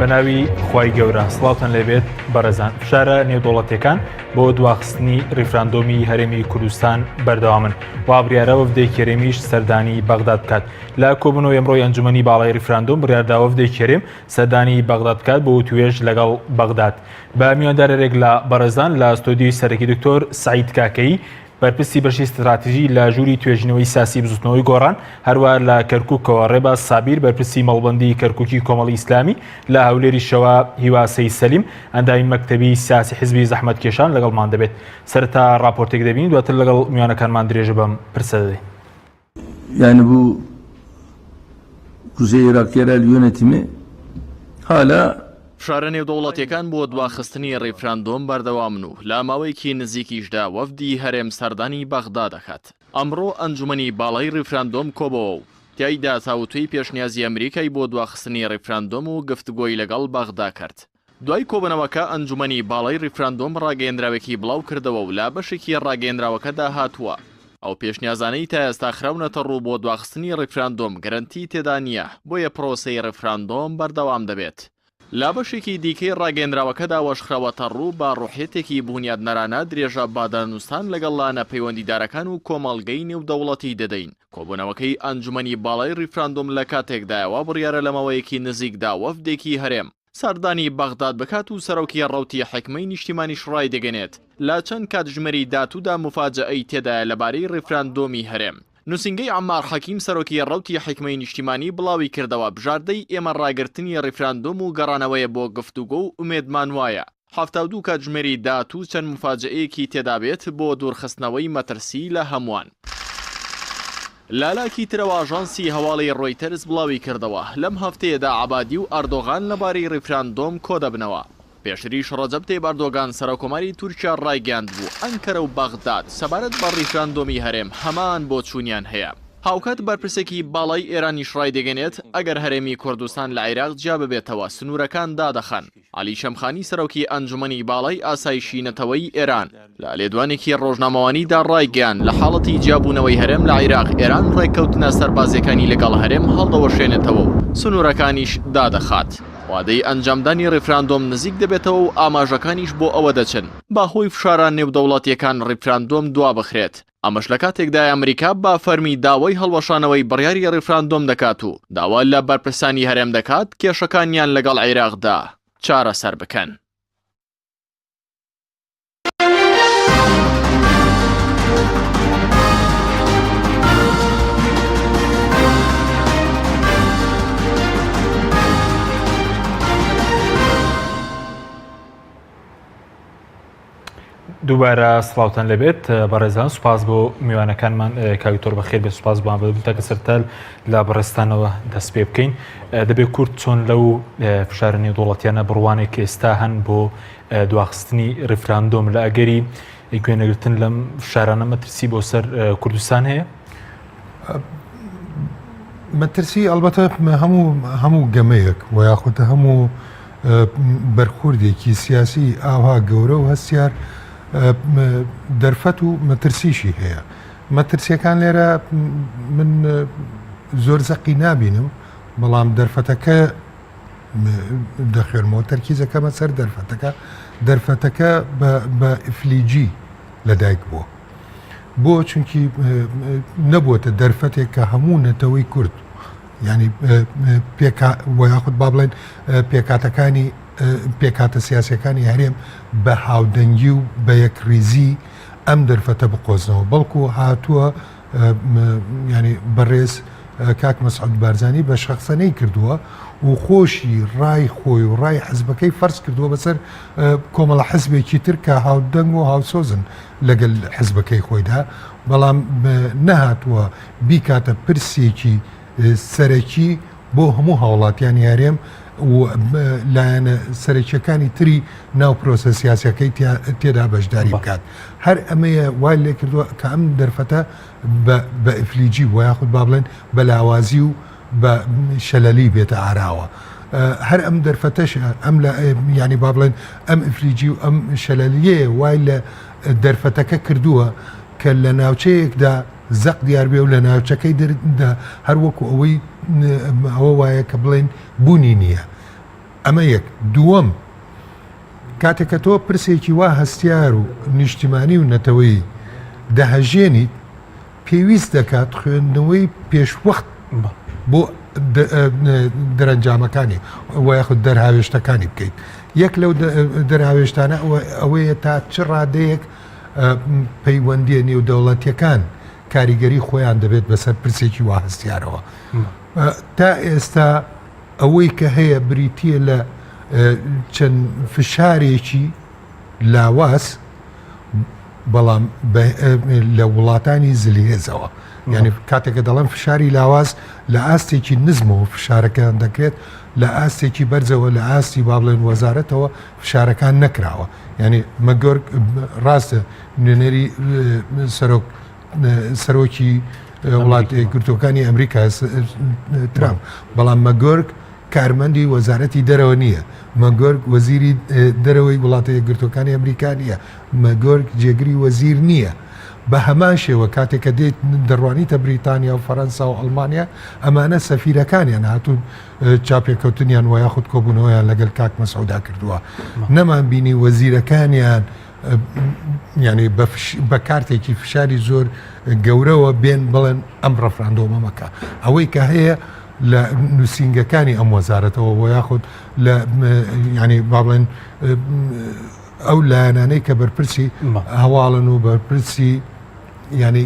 بەناوی خوای گەورە سڵاوتان لێبێت بەڕێزان. فشارە نێودوڵەتیەکان بۆ دواخستنی ڕیفراندۆمی هەرێمی کوردستان بەردەوامن. وا بڕیارە وەفدەی کێرێمیش سەردانی بەغداد بکات. لە کۆبوونەوەی ئەمڕۆی ئەنجومەنی باڵای ڕیفراندۆم بڕیاردا وەفدەی کێرێم سەردانی بەغداد بکات بۆ توێژ لەگەڵ بەغداد. بە میواندارێک لە بەڕێزان لە ستۆدیۆی سەرەکی دکتۆر سعید کاکەی بەرپرسی بەشی استراتیژی لە ژووری توێژینەوەی سیاسی بزوتنەوەی گۆڕان، هەروە لە کەرکووکەوە ڕێباز سابیر بەرپرسی مەڵبەندی کەرکووکی کۆمەڵی ئیسلامی، لە هەولێریشەوە هیوا سەید سەلیم ئەندامی مەکتەبی سیاسی حیزبی زەحمەتکێشان لەگەڵمان دەبێت. سەرەتا راپۆرتێک دەبین، دواتر لەگەڵ میوانەکانمان درێژە بەم پرسە دەدەین. Yani bu Kuzey Irak yerel yönetimi hala فشارە نێودەوڵەتیەکان بۆ دواخستنی ڕیفراندۆم بەردەوامن و لە ماوەیەکی نزیکیشدا وەفدی هەرێم سەردانی بەغدا دەکات. ئەمڕۆ ئەنجومەنی باڵای ڕیفراندۆم کۆبەوە و تیایدا تاوتوی پێشنیازی ئەمریکای بۆ دواخستنی ڕیفراندۆم و گفتگۆی لەگەڵ بەغدا کرد. دوای کۆبنەوەکە ئەنجومەنی باڵای ڕیفراندۆم ڕاگەیەندراوێکی بڵاو کردەوە و لا بەشێکی ڕاگەیەندراوەکەدا هاتووە. ئەو پێشنیازانەی تا ئێستا خراونەتە ڕوو بۆ دواخستنی ڕیفراندۆم گەرەنتی تێدا نییە، بۆیە پرۆسەی ڕیفراندۆم بەردەوام دەبێت. لا بەشێکی دیکەی ڕاگەیەندراوەکەدا وەشخراوەتە ڕوو بە ڕوحێتێکی بوونیادنەرانە درێژە بادەنووسان لەگەڵ پەیوەندیدارەکان و کۆمەڵگەی نێودەوڵەتی دەدەین. کۆبوونەوەکەی ئەنجومەنی باڵای ڕیفراندۆم لە کاتێکدایەوە بڕیارە لەمەوەیەکی نزیکدا وەفدێکی هەرێم سەردانی بەغداد بکات و سەرۆکی ڕەوتی حکمەی نیشتیمانیش ڕای دەگەنێت. لا چەند کاتژمەری داتوودا مفاجەئەی تێدایە لەبارەی ڕیفراندۆمی هەرێم. نووسنگەی عەمار حەکیم سەرۆکی ڕەوتی حکمەی نیشتیمانی بڵاوی کردەوە بژاردەی ئێمە ڕاگررتنی ڕیفراندۆم و گەڕانەوەیە بۆ گفتوگۆ و ئومێدمان وایە. 72 کاتژمێری داتوو چەند مفاجەئەیەکی تێدابێت بۆ دوورخستنەوەی مەترسی لە هەمووان. لالاکی ترەوە ئاژانسی هەواڵی ڕۆیتەرز بڵاوی کردەوە لەم هەفتەیەدا عەبادی و ئەردۆغان لەبارەی ڕیفراندۆم کۆ دەبنەوە. پێشتریش ڕەجەب تەیب ئەردۆغان سەرۆکۆماری تورکیا ڕایگەاند بوو ئەنکەرە و بەغداد سەبارەت بە ڕیفراندۆمی هەرێم هەمان بۆ چوونیان هەیە. هاوکات بەرپرسێکی باڵای ئێرانیش ڕای دەگەنێت ئەگەر هەرێمی کوردستان لە عێراق جیا ببێتەوە سنوورەکان دادەخەن. عەلی شەمخانی سەرۆکی ئەنجومەنی باڵای ئاسایشی نەتەوەی ئێران لە لێدوانێکی ڕۆژنامەوانیدا ڕایگەیاند لە حاڵەتی جیابوونەوەی هەرێم لە عێراق ئێران ڕێککەوتنە سەربازیەکانی لەگەڵ هەرێم هەڵدەوەشێنێتەوە و سنوورەکانیش دادەخات. وادەی ئەنجامدانی ڕیفراندۆم نزیک دەبێتەوە و ئاماژەکانیش بۆ ئەوە دەچن باهۆی فشاران نێودەوڵەتیەکان ڕیفراندۆم دوا بخرێت. ئەمەش لە کاتێکدا ئەمریکا با فەرمی داوای هەڵوەشانەوەی بڕیاری ڕیفراندۆم دەکات و داوا لە بەرپرسانی هەرێم دەکات کێشەکانیان لەگەڵ عێراقدا چارەسەر بکەن. دووبارە سڵاوتان لەبێت بەڕێزان. سوپاس بۆ میوانەکانمان کاویتۆر بەخێر بێ. سوپاس بۆ بەتا کە سەرتال لە بەڕێستانەوە دەست پێ بکەین. دەبێت کورد چۆن لەو فشارە نێودوڵەتیانە بڕوانێک ئێستا هەن بۆ دواخستنی ڕیفراندۆم لە ئەگەری گوێنەگرتن لەم فشارانە مەترسی بۆ سەر کوردستان هەیە؟ مەترسی ئەلبەتە هەموو گەمەیەک و یاخودە هەموو بەرخوردێکی سیاسی ئاوا گەورە و هەستیار دەرفەت و مەترسیشی هەیە. مەترسیەکان لێرە من زۆر زەقی نابینم، بەڵام دەرفەتەکە دەخێنمەوە تەرکیزەکەمە سەر دەرفەتەکە بە ئفلیجی لەدایک بووە. بۆ چونکی نەبووەتە دەرفەتێک کە هەموو نەتەوەی کورد ینی یاخود با بڵێن پێکاتە سیاسەکانی هەرێم بە هاودەنگی و بە یەکریزی ئەم دەرفەتە بقۆزنەوە، بەڵکو هاتووە ینی بەڕێز کاک مەسعود بارزانی بە شەخسەنەی کردووە و خۆشی ڕای خۆی و ڕای حزبەکەی فەرز کردووە بەسەر کۆمەڵە حزبێکی تر کە هاودەنگ و هاوسۆزن لەگەل حزبەکەی خۆیدا، بەڵام نەهاتووە بیکاتە پرسێکی سەرەکی بۆ هەموو هاوڵاتیانی هەرێم و لایەنە سەرەکیەکانی تری ناو پرۆسە سیاسەکەی تێدا بەشداری بکات. هەر ئەمەیە وای لێ کردووە کە ئەم دەرفەتە بە ئفلیجی و یاخود با بڵێن بە لاوازی و بە شەلەلی بێتە ئاراوە. هەر ئەم دەرفەتەش ئەم ینی با بڵێن ئەم ئفلیجی و ئەم شەلەلیە وای لە دەرفەتەکە کردووە کە لە ناوچەیەکدا زەق دیار بێ و لە ناوچەکەی هەر وەکو ئەوەی ئەوە وایە کە بڵێن بوونی نییە. ئەمە یەک دووەم کاتێککە تۆ پرسێکی وا هەستیار و نیشتیمانی و نەتەوەی دەهەژێنیت پێویست دەکات خوێندنەوەی پێشوەخت بۆ دەرەنجامەکانی وایخود دەرهاوێشتەکانی بکەیت یەک لەو دەرهاوێشتانە ئەوەیە تا چ ڕادەیەک پەیوەندیە نێودەوڵەتیەکان کاریگەری خۆیان دەبێت بەسەر پرسێکی وا هەستیارەوە تا ئێستا ئەوەی کە هەیە بریتیە لە چەند فشارێکی لاواز بەڵام لە وڵاتانی زلیێزەوە یعنی کاتێکە دەڵێن فشاری لاواز لە ئاستێکی نزمەوە فشارەکان دەکرێت لە ئاستێکی بەرزەوە لە ئاستی با بڵێن وەزارەتەوە فشارەکان نەکراوە ینی مەگۆرگ ڕاستە نوێنەری سەرۆکی وڵاتی گرتوەکانی ئەمریکا ترامپ بەڵام مەگۆرگ کارمەندی وەزارەتی دەرەوە نییە مەگۆرگ وەزیری دەرەوەی وڵاتە گرتوەکانی ئەمریکا نییە مەگۆرگ جێگری وەزیر نییە بە هەمان شێوە کاتێککە دێت دەڕوانیتە بریتانیا و فەەنسا و ئەڵمانیا ئەمانە سەفیرەکانیان هاتوون چاپێککەوتنیان وە یاخود کۆبوونەوەیان لەگەڵ کاک مەسعودا کردووە نەمان بینی وەزیرەکانیان ینی بە کارتێکی فشاری زۆر گەورەوە بێن بڵێن ئەم ڕەفراندۆمە مەکە ئەوەی کە هەیە لە نووسنگەکانی ئەم وەزارەتەوە بۆ یاخود لە ینی با بڵێن ئەو لایەنانەی کە بەرپرسی هەواڵن و بەرپرسی ینی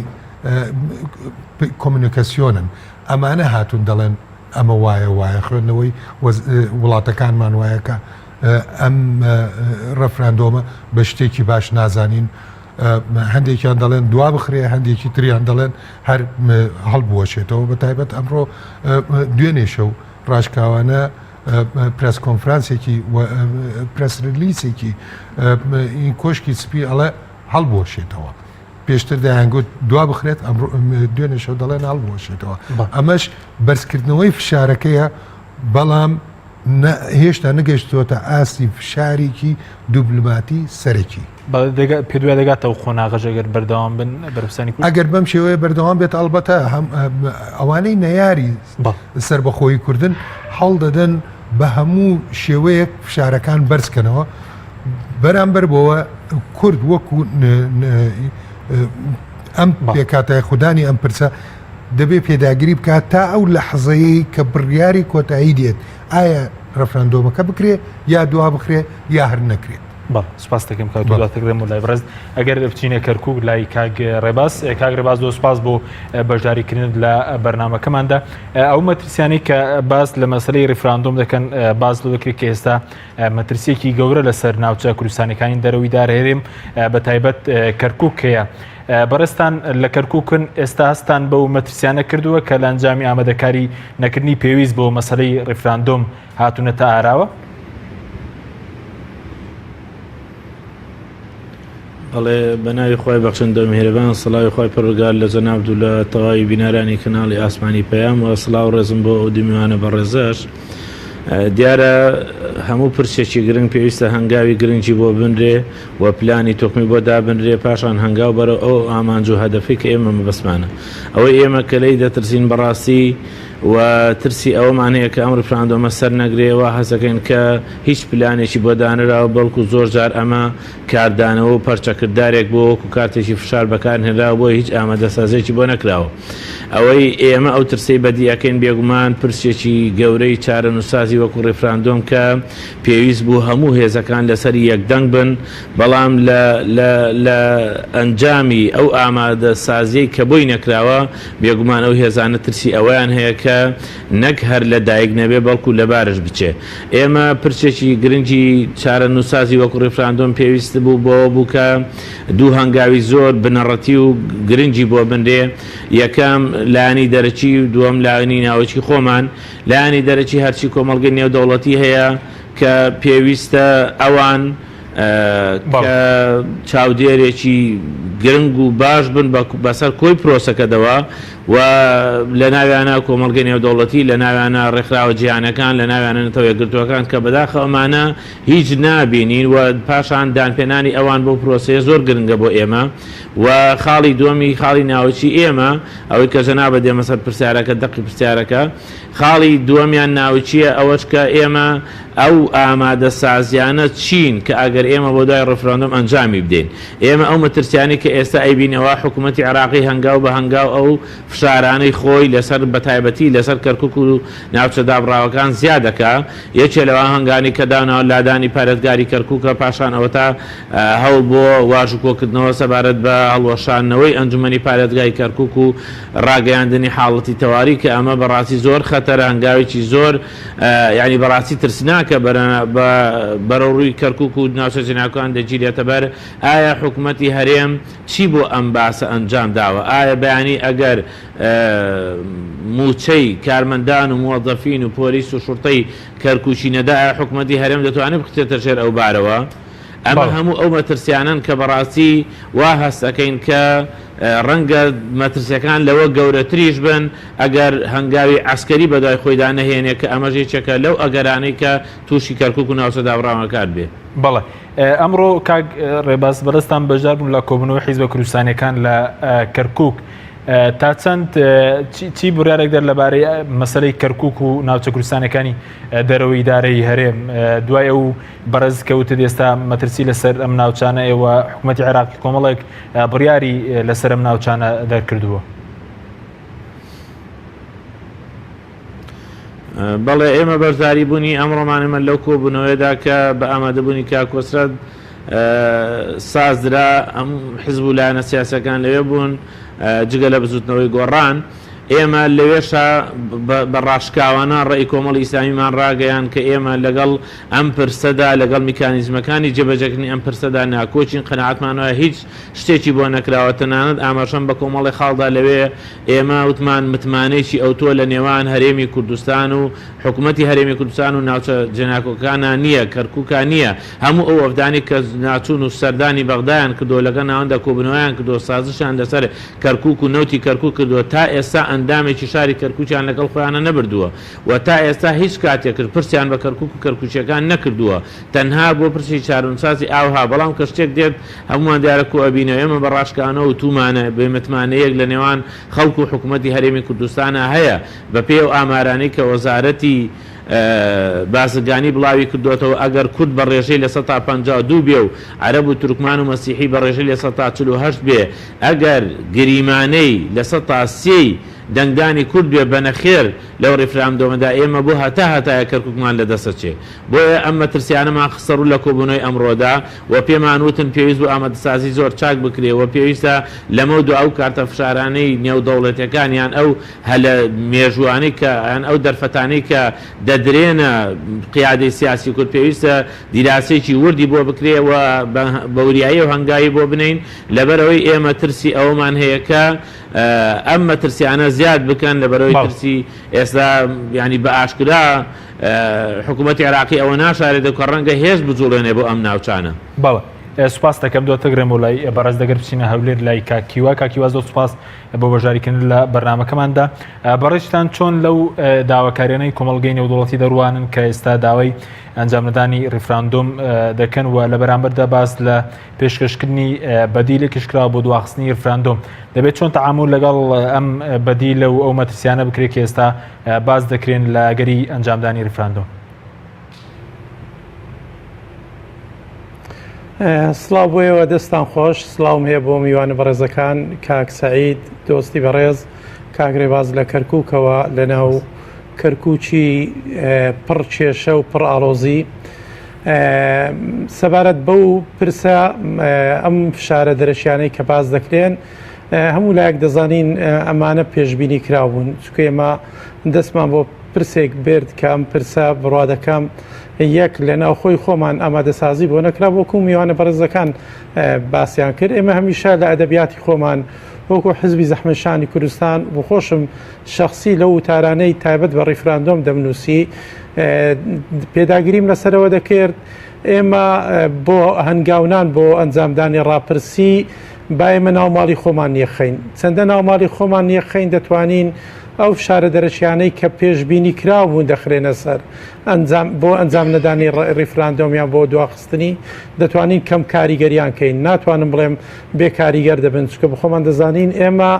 کۆمونیکاسیۆنن ئەمانە هاتوون دەڵێن ئەمە وایە خوێندنەوەی وڵاتەکانمان وایەکە ئەم ڕەفراندۆمە بە شتێکی باش نازانین هەندێکیان دەڵێن دوا بخرێ هەندێکی تریان دەڵێن هەر هەڵبوەشێتەوە بە تایبەت ئەمڕۆ دوێنێ شەو ڕاشکاوانە پرس کۆنفرانسێکی پرس ریلیسێکی این کۆشکی سپی ئەڵێ هەڵبوەشێتەوە پێشتر دایانگوت دوا بخرێت دوێنێ شەو دەڵێن هەڵبوەشێتەوە ئەمەش بەرزکردنەوەی فشارەکەیە بەڵام هێشتا نەگەشتووەتە ئاستی فشارێکی دوبلماتی سەرەکی پێ دوای دەگاتەوە خۆناغەژەگەر بەردەوام بن بەرپرسانی ئەگەر بەم شێوەیە بەردەوام بێت ئەڵبەتە ئەوانەی نەیاری سربەخۆیی کوردن هەڵ دەدەن بە هەموو شێوەیەک فشارەکان بەرزکەنەوە بەرامبەر بۆەوە کورد وەکو ئەم پێکاتای خوددانی ئەم پرسە دەبێت پێداگیری بکات تا ئەو لەحزەیە کە بڕیاری کۆتایی دێت ئایا ڕەفراندۆمەکە بکرێ یا دوا بخرێ یا هەر نەکرێت سپاس دەکەم کاتاتەگرم و لای بەڕێز ئەگەر بچینە کەرکووک لای کاگ ڕێباز دۆ سپاس بۆ بەشداریکردن لە بەرنامەکەماندا ئەو مەترسیانی کە باس لە مەسلەی ڕیفراندۆم دەکەن باز لە دەکرێت کە ئێستا مەترسیەکی گەورە لەسەر ناوچە کوردستانەکانی دەرەوەی دارهێرێم بە تایبەت کەرکووک هەیە بەڕێستان لە کەرکووکن ئێستا هەستان بەو مەترسیانە کردووە کە لە ئەنجامی ئامادەکاری نەکردنی پێویست بۆ مەسلەی ڕیفراندۆم هاتوونەتە ئاراوە بەڵێ بەناوی خۆی بەخشندە میهرەبان سڵاوی خۆی پەروەردگار لە جەنابدوو لە تەواوی بینەرانی کەناڵی ئاسمانی پەیام و سڵاو ڕێزم بۆ ئەو دومیوانە بەڕێزەش دیارە هەموو پرسێکی گرنگ پێویستە هەنگاوی گرنگی بۆ بنرێ و پلانی تۆکمی بۆ دابنرێ پاشان هەنگاو بەرە ئەو ئامانج و هەدەفی کە ئێمە مەبەسمانە ئەوەی ئێمە کە لەی دەترسین بەڕاستی و ترسی ئەومان هەیە کە ئەم ڕفراندۆمە سەر نەگرێەوە حەزەکەین کە هیچ پلانێکی بۆ دانراوە بەڵکو زۆر جار ئەمە کاردانەوە و پەرچەکردارێک بۆ وەکو کارتێکی فشار بەکارهێنراوە بۆ هیچ ئامادەسازێکی بۆ نەکراوە ئەوەی ئێمە ئەو ترسی بەدیەکەین بێگومان پرسێکی گەورەی چارە نووسازی وەکو ڕێفراندۆم کە پێویست بوو هەموو هێزەکان لەسەری یەکدەنگ بن بەڵام لە ئەنجامی ئەو ئامادە سازیەی کە بۆی نەکراوە بێگومان ئەو هێزانە ترسی ئەویان هەیە کە نەک هەر لە دایک نەبێ بەڵکو لە بارش بچێ ئێمە پرسێکی گرنگی چارە نووسازی وەکو ڕێفراندۆم پێویست بوو بۆ بووکە دوو هەنگاوی زۆر بنەڕەتی و گرنگی بۆ بنرێ یەکەم لایەنی دەرەچی و دووەم لایەنی ناوچی خۆمان لایەنی دەرەچی هەرچی کۆمەڵگەی نێودەوڵەتی هەیە کە پێویستە ئەوان کە چاودێرێکی گرنگ و باش بن بەسەر کۆی پرۆسەکەدەوە و لە ناویانە کۆمەڵگەی نێودەوڵەتی لە ناویانە ڕێکخراوە جیهانەکان لە ناویانەتەوە یەکگرتووەکان کە بەداخە ئەمانە هیچ نابینین و پاشان دانپێنانی ئەوان بۆ پرۆسەیە زۆر گرنگە بۆ ئێمە و خاڵی دووەمی خاڵی ناوچی ئێمە ئەوەی کە جەنابە دێمە سەر پرسیارەکە دەقی پرسیارەکە خاڵی دووەمیان ناوچیە ئەوەش کە ئێمە ئەو ئامادە سازیانە چین کە ئەگەر ئێمە بۆ دوای ڕفراندۆم ئەنجامی بدەین ئێمە ئەو مەترسیانی کە ئێستا ئەیبینەوە حکوومەتی عراقی هەنگاو بە هەنگاو ئەو فشارانەی خۆی لەسەر بەتایبەتی لەسەر کەرکووک و ناوچە دابڕاوەکان زیادەکە یەکێ لەوە هەنگانی کە داونەوە لادانی پارێزگاری کەرکووکە پاشان ئەوەتا هەوڵ بۆ واژوکۆکردنەوە سەبارەت بە هەڵوەشانەوەی ئەنجومەنی پارێزگای کەرکووک و ڕاگەیاندنی حاڵەتی تەواوی کە ئەمە بەڕاستی زۆر خەتەرە هەنگاوێکی زۆر ینی بەڕاستی ترسناکە بەرەڕووی کەرکووک و ناوچە جێناوەکان دەگیرێتە بەر ئایا حکوومەتی هەرێم چی بۆ ئەم باسە ئەنجام داوە ئایا بەیانی ئەگەر موچەی کارمەندان و موەڵدەفین و پۆلیس و شورتەی کەرکووکی نەدا ئایا حکوومەتی هەرێم دەتوانێت بخچێتە ژێر ئەو بارەوە ئەمە هەموو ئەو مەترسیانن کە بەڕاستی وا هەستەکەین کە ڕەنگە مەترسیەکان لەوە گەورەتریش بن ئەگەر هەنگاوی عسکەری بەدای خۆیدا نەهێنێ کە ئەمە ژێچەکە لەو ئەگەرانەی کە تووشی کەرکووک و ناوچە دابڕاوەکان بێ. بەڵێ ئەمڕۆ کاک ڕێباز بەڕستان بەژار بوون لە کۆبوونەوەی حیزبە کوردستانیەکان لە کەرکووک تا چەند چی بڕیارێک دەر لەبارەی مەسەلەی کەرکووک و ناوچە کوردستانەکانی دەرەوەی ئیدارەی هەرێم دوای ئەو بەڕێز کەوتە ئێستا مەترسی لەسەر ئەم ناوچانە ئێوە حکوومەتی عێراقی کۆمەڵێک بڕیاری لەسەر ئەم ناوچانە دەرکردووە؟ بەڵێ ئێمە بەشداری بوونی ئەمڕۆمانەمە لەو کۆبوونەوەیدا کە بە ئامادەبوونی کاکۆسرەت سازدرا ئەم حیزب و لایەنە سیاسەکان لەوێ بوون جگە لە بزوتنەوەی گۆڕان ئێمە لەوێشە بە ڕاشکاوانە ڕێی کۆمەڵی ئیسلامیمان ڕاگەیان کە ئێمە لەگەڵ ئەم پرسەدا لەگەڵ میکانیزمەکانی جێبەجێکردنی ئەم پرسەدا ناکۆچین قەناعەتمانەوە هیچ شتێکی بۆ نەکراوە تەنانەت ئاماژەم بە کۆمەڵی خاڵدا لەوێ ئێمە وتمان متمانەیەکی ئەوتۆ لە نێوان هەرێمی کوردستان و حکوومەتی هەرێمی کوردستان و ناوچە جێناکۆکانە نییە کەرکووکە نییە هەموو ئەو ئەفدانی کە ناچوون و سەردانی بەغدایان کردو لەگەڵ ناوەندا کۆبوونەوەیان کردو سازشان لەسەر کەرکووک و نەوتی کەرکووک کردووە تا ئێستا ئەندامێکی شاری کەرکووکیان لەگەڵ خۆیانە نەبردووە و تا ئێستا هیچ کاتێک کرد پرسیان بە کەرکووک و کەرکووچیەکان نەکردووە تەنها بۆ پرسی چارونسازی ئاوها بەڵام کە شتێک دێت هەمووان دیارە کۆ ئەبینەوە ئێمە بە ڕاشکانەوە و تومانە بێمەتمانەیەک لە نێوان خەڵک و حکوومەتی هەرێمی کوردستانە هەیە بە پێ و ئامارانەی کە وەزارەتی بازرگانی بڵاوی کردوێتەوە ئەگەر کورد بە ڕێژەی لە 152 بێ و عەرەب و تورکمان و مەسیحی بە ڕێژەی لە 148 بێ ئەگەر گریمانەی لە 130 دەنگدانی کورد بێ بەنەخێر لەو ڕێفراندۆمەدا ئێمە بۆ هەتایە کەرکووکمان لە دەسەچێ بۆیە ئەم مەترسیانەمان خسەڕ لە کۆبوونەوەی ئەمڕۆدا و پێمان وتن پێویست بۆ ئامادەسازی زۆر چاک بکرێ و پێویستە لەمە دو ئەو کارتە فشارانەی نێودەوڵەتیەکانیان ئەو هەلە مێژوانەی کە ئەو دەرفەتانەی کە دەدرێنە قیادەی سیاسی کورد پێویستە دیراسێکی وردی بۆ بکرێەوە بەوریایی و هەنگاوی بۆ بنین لەبەرەوەی ئێمە ترسی ئەومان هەیە کە ئەم مەترسیانە زیاد بکەن لەبەرەوەی ترسی ئێستا ینی بە ئاشکرا حکوومەتی عێراقی ئەوە ناشارێتە کە ڕەنگە هێز بجوڵێنێ بۆ ئەم ناوچانە. بەڵێ سوپاس دەکەم دوتەگرێم و لای بەڕێز دەگەر بچینە هەولێر لای کاکیوا زۆر سوپاس بۆ بەژاریکردن لە بەرنامەکەماندا بەڕێشتان چۆن لەو داواکاریانەی کۆمەڵگەی نێودوڵەتی دەڕوانن کە ئێستا داوای ئەنجامدانی ڕیفراندۆم دەکەن و لە بەرامبەردا باس لە پێشکەشکردنی بەدیلێکیشکراوە بۆ دواخستنی ڕیفراندۆم دەبێت چۆن تەعامل لەگەڵ ئەم بەدیلە و ئەو مەترسیانە بکرێت کە ئێستا باس دەکرێن لە گەری ئەنجامدانی ڕیفراندۆم. سڵاو بۆیەوە دەستان خۆش سڵاوم هەیە بۆ میوانە بەڕێزەکان کاک سەعید دۆستی بەڕێز کاک ڕێباز لە کەرکووکەوە لەناو کەرکووکی پڕ کێشە و پڕ ئاڵۆزی سەبارەت بەو پرسە ئەم فشارە دەرەشیانەی کە باز دەکرێن هەموو لایەک دەزانین ئەمانە پێشبینی کراون چکە ئێمە دەستمان بۆ پرسێک برد کە ئەم پرسە بڕوا دەکەم یەک لە ناوخۆی خۆمان ئامادەسازی بۆ نەکرا بۆکو میوانە بەڕێزەکان باسییان کرد ئێمە هەمیشە لە ئەدەبیاتی خۆمان وەکو حزبی زەحمەتشانی کوردستان بۆ خۆشم شخصی لەو وتارانەی تایبەت بە ڕیفراندۆم دەمنووسی پێداگریم لەسەرەوە دەکرد ئێمە بۆ هەنگاونان بۆ ئەنجامدانی ڕاپرسی باەمە ناوماڵی خۆمان نیەخەین چەندە ناوماڵی خۆمان نیەخەین دەتوانین ئەو شارە دەرەشیانەی کە پێشببینی کراوبوون دەخرێنە سەر بۆ ئەنجام نەدانی ڕیفراندۆمیان بۆ دواخستنی دەتوانین کەم کاریگەریان کەین ناتوانم بڵێم بێ کاریگەر دەبن چکە بخۆمان دەزانین ئێمە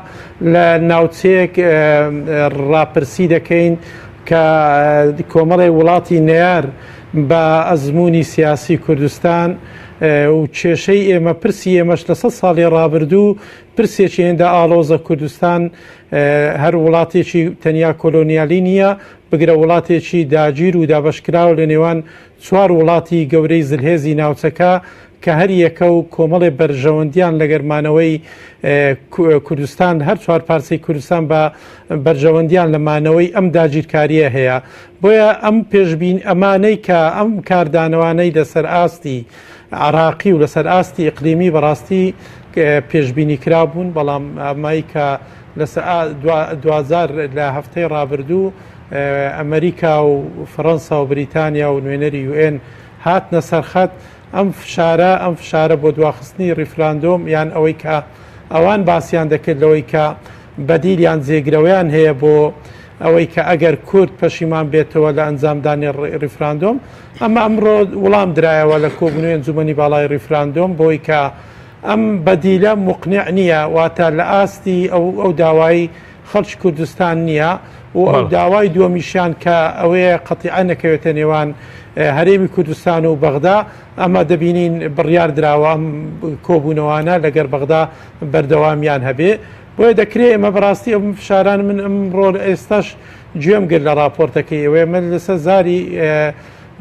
لە ناوچەیەک ڕاپرسی دەکەین کە کۆمەڵی وڵاتی نەیار بە ئەزمموی سیاسی کوردستان و کێشەی ئێمە پرسی ئێمەش لە 100 ساڵی ڕابردوو پرسێکی هێندا ئالۆزە کوردستان هەر وڵاتێکی تەنیا کۆلۆنیالی نییە بگرە وڵاتێکی داگیر و دابشکراوە لە نێوان 4 وڵاتی گەورەی زلهێزی ناوچەکە کە هەر یەکە و کۆمەڵی بەرژەوەندیان لە گەرمانەوەی کوردستان هەر 4 پارچەی کوردستان بە بەرژەوەندیان لەمانەوەی ئەم داگیرکاریە هەیە بۆیە ئەم پێشبین ئەمانەی کە ئەم کاردانەوانەی لەسەر ئاستی عراقی و لەسەر ئاستی ئیقلیمی بەڕاستی پێشبینی کرابوون بەڵام ئەمایی کە لەسەر 2000 لە هەفتەی ڕابردوو ئەمریکا و فەڕەنسا و بریتانیا و نوێنەری UN هاتنە سەرخەت ئەم فشارە بۆ دواخستنی ڕیفراندۆم یان ئەوەی کە ئەوان باسییان دەکرد لەوەی کە بەدیلیان جێگرەوەیان هەیە بۆ ئەوەی کە ئەگەر کورد پەشیمان بێتەوە لە ئەنجامدانی ڕیفراندۆم ئەمە ئەمڕۆ وەڵام درایەوە لە کۆبوونەوەی ئەنجومەنی باڵای ڕیفراندۆم بۆی کە ئەم بەدیلە مقنع نییە واتە لە ئاستی ئەو داوای خەڵکی کوردستان نییە و ئەو داوای دووەمیشیان کە ئەوەیە قەتیعە نەکەوێتە نێوان هەرێمی کوردستان و بەغدا ئەمە دەبینین بڕیار دراوە ئەم کۆبوونەوانە لەگەر بەغدا بەردەوامیان هەبێ بۆیە دەکرێت ئمە بەڕاستی ئەم فشاران من ئەمڕۆ ئێستاش گوێم گرت لە راپۆرتەکەی ئەوێ من لەسەر زاری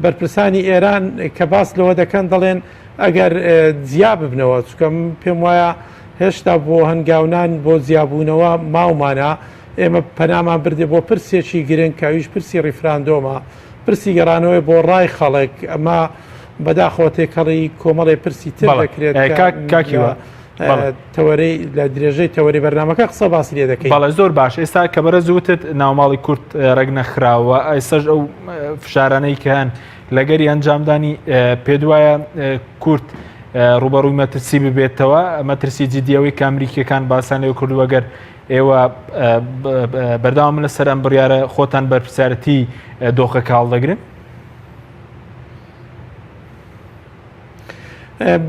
بەرپرسانی ئێران کە باس لەوە دەکەن دەڵێن ئەگەر جیا ببنەوە چکەم پێم وایە هێشتا بۆ هەنگاونان بۆ جیابوونەوە ماومانە ئێمە پەنامان بردێ بۆ پرسێکی گرنگ کاویش پرسی ڕیفراندۆمە پرسی گەڕانەوەی بۆ ڕای خەڵک ئەمە بەداخەوە تێکەڵی کۆمەڵی پرسی تر دەکرێت کاکیوە تەوەرەی لە درێژەی تەوەری بەرنامەکە قسە باسی لێ دەکەیت بەڵێ زۆر باش ئێستا کە بەرە زووتت ناوماڵی کورد ڕێک نەخراوە ئێستاش ئەو فشارانەی کە هەن لەگەری ئەنجامدانی پێ وایە کورد ڕوبەڕووی مەترسی ببێتەوە مەترسی جدیەوەی کە ئەمریکیەکان باسانەوە کردووەگەر ئێوە بەرداوام لەسەر ئەم بڕیارە خۆتان بەرپرسیارەتی دۆخەکە هەڵدەگرن؟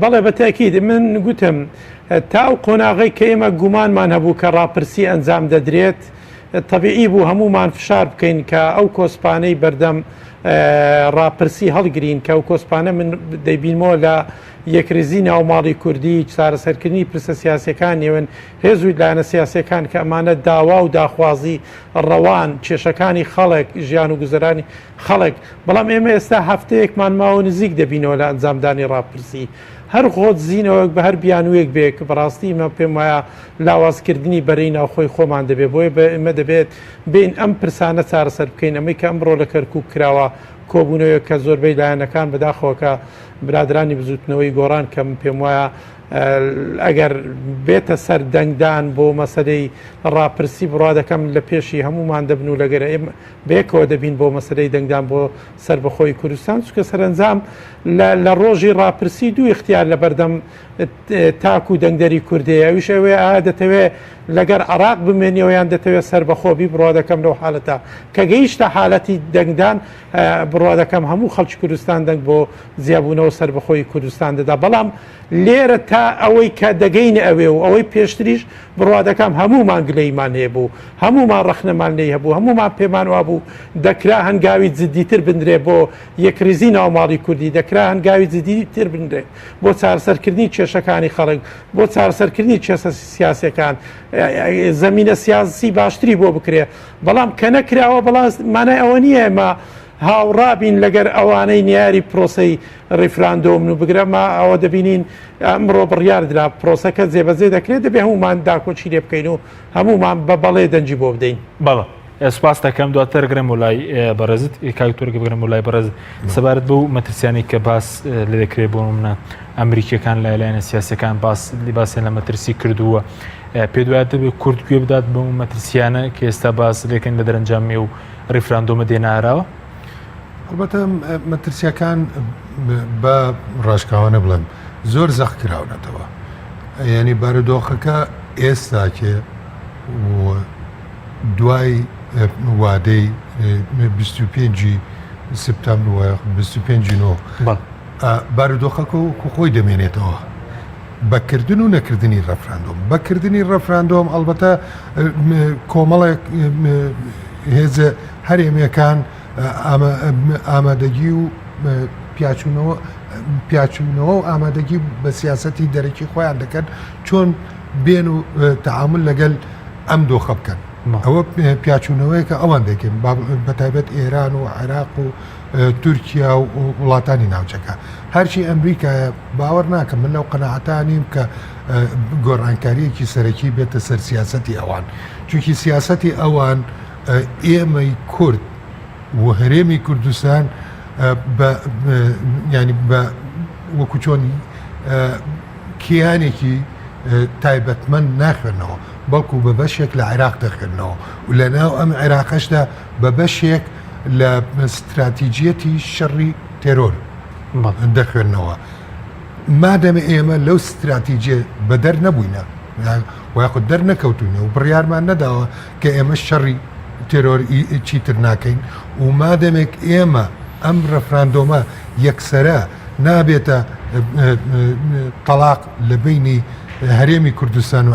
بەڵێ بەتاکید من گوتم تاو قۆناغی کە ئێمە گومانمان هەبوو کە ڕاپرسی ئەنجام دەدرێت طبیعی بوو هەمومان فشار بکەین کە ئەو کۆسپانەی بەردەم ڕاپرسی هەڵگرین کە ئەو کۆسپانە من دەیبینمەوە لە یەکریزی ناوماڵی کوردی چارەسەرکردنی پرسە سیاسەکان نێوەن هێزوی لایەنە سیاسەکان کە ئەمانە داوا و داخوازی ڕەوان کێشەکانی خەڵک ژیان و گوزەرانی خەڵک بەڵام ئێمە ئێستا هەفتەیەکمان ماوە نزیک دەبینەوە لە ئەنجامدانی ڕاپرسی هەر خۆت زیینەوەک بە هەر بیانوەیەک بێ کە بەڕاستی مە پێم وایە لاوازکردنی بەرەی ناوخۆی خۆمان دەبێت بۆیە ئێمە دەبێت بین ئەم پرسانە چارەسەر بکەین ئەمەی کە ئەمڕۆ لە کەرکووک کراوە کۆبوونەوەی کە زۆربەی لایەنەکان بەداخەوەکە برادرانی بزوتنەوەی گۆڕان کەم پێم وایە ئەگەر بێتە سەر دەنگدان بۆ مەسەلەی ڕاپرسی بڕوا دەکەم لە پێشی هەمومان دەبن و لەگەر ئێمە بێکەوە دەبین بۆ مەسەلەی دەنگدان بۆ سربەخۆی کوردستان چکە سەرنجام لە ڕۆژی ڕاپرسی دوو اختیار لە بەردەم تاک و دەنگدەری کوردەیە ئەویش ئەوێ دەتەوێت لەگەر عراق بمێنیەوەیان دەتەوێت سربەخۆبی بڕوا دەکەم لەو حالەتە کە گەیشتە حالەتی دەنگدان بڕوا دەکەم هەموو خەڵکی کوردستان دەنگ بۆ زیابوونەوە سربەخۆی کوردستان دەدا بەڵام لێرە تا ئەوەی کە دەگەینە ئەوێ و ئەوەی پێشتریش بڕوا دەکەم هەمومان گلەیمان هەیەبوو هەمومان ڕەخنەمان لێ هەبوو هەمومان پێمان وابوو دەکرا هەنگاوی جدیتر بندرێ بۆ یەکریزی ناوماڵی کوردی دەکرا هەنگاوی جدیتر بندرێ بۆ چارەسەرکردنی کێشەکانی خەڵک بۆ چارەسەرکردنی کێشە سیاسەکان زەمینە سیاسی باشتری بۆ بکرێ بەڵام کە نەکراوە بەڵام مانای ئەوە نییە ئێمە هاوڕابین لەگەر ئەوانەی نیاری پرۆسەی ڕیفراندۆم و بگرەمە ئەوە دەبینین ئەمڕۆ بڕیاردرا پرۆسەکە جێبەجێ دەکرێت دەبێ هەمومان داکۆچی لێ بکەین و هەمومان بە بەڵێ دەنجی بۆ بدەین بەڵە سپاس دەکەم دواتر گرم و لای بەڕێزت کاکتۆرگە بگرم و لای بەڕێزت سەبارەت بەو مەترسیانی کە باس لێ دەکرێت بۆ منە ئەمریکیەکان لایەنە سیاسەکان باسییان لە مەترسی کردووە پێ دوایە دەبێت کورد گوێ بدات بۆ مەترسیانە کە ئێستا باس لێکن لە دەرەنجامی و ڕیفراندۆمە دێناراوە البته مەترسیەکان بە ڕاشکاوانە بڵێم زۆر زەخ کراونەتەوە ینی بارودۆخەکە ئێستاکێ دوای وادەی 25 سپتامبر 25 نۆ بارودۆخەکە و خۆی دەمێنێتەوە بەکردن و نەکردنی ڕەفراندۆم بەکردنی ڕەفراندۆم ئەلبەتە کۆمەڵێک هێزە هەرێمیەکان ئامادەگی و پیاچوونەوە و ئامادەگی بە سیاسەتی دەرەکی خۆیان دەکەن چۆن بێن و تەعامل لەگەل ئەم دۆخە بکەن ئەوە پیاچوونەوەیکە ئەوان دەکەن بەتایبەت ئێران و عێراق و تورکیا و وڵاتانی ناوچەکە هەرچی ئەمریکایە باوەڕ ناکەم من لەو قەناعەتانیم کە گۆڕانکاریەکی سەرەکی بێتە سەر سیاسەتی ئەوان چونکی سیاسەتی ئەوان ئێمەی کورد و هەرێمی کوردستان ینی بە وەکو چۆنی کیانێکی تایبەتمەند ناخوێنەوە بەڵکو بە بەشێک لە عێراق دەخێنەوە و لە ناو ئەم عێراقەشدا بە بەشێک لە استراتیجیەتی شەڕی تێرۆر دەخوێنەوە مادەمە ئێمە لەو استراتیجیە بە دەر نەبووینە وایخود دەر نەکەوتوینە و بڕیارمان نەداوە کە ئێمە شەڕی تێرۆر چیتر ناکەین و مادەمێک ئێمە ئەم ڕەفراندۆمە یەکسەرە نابێتە تەلاق لە بینی هەرێمی کوردستان و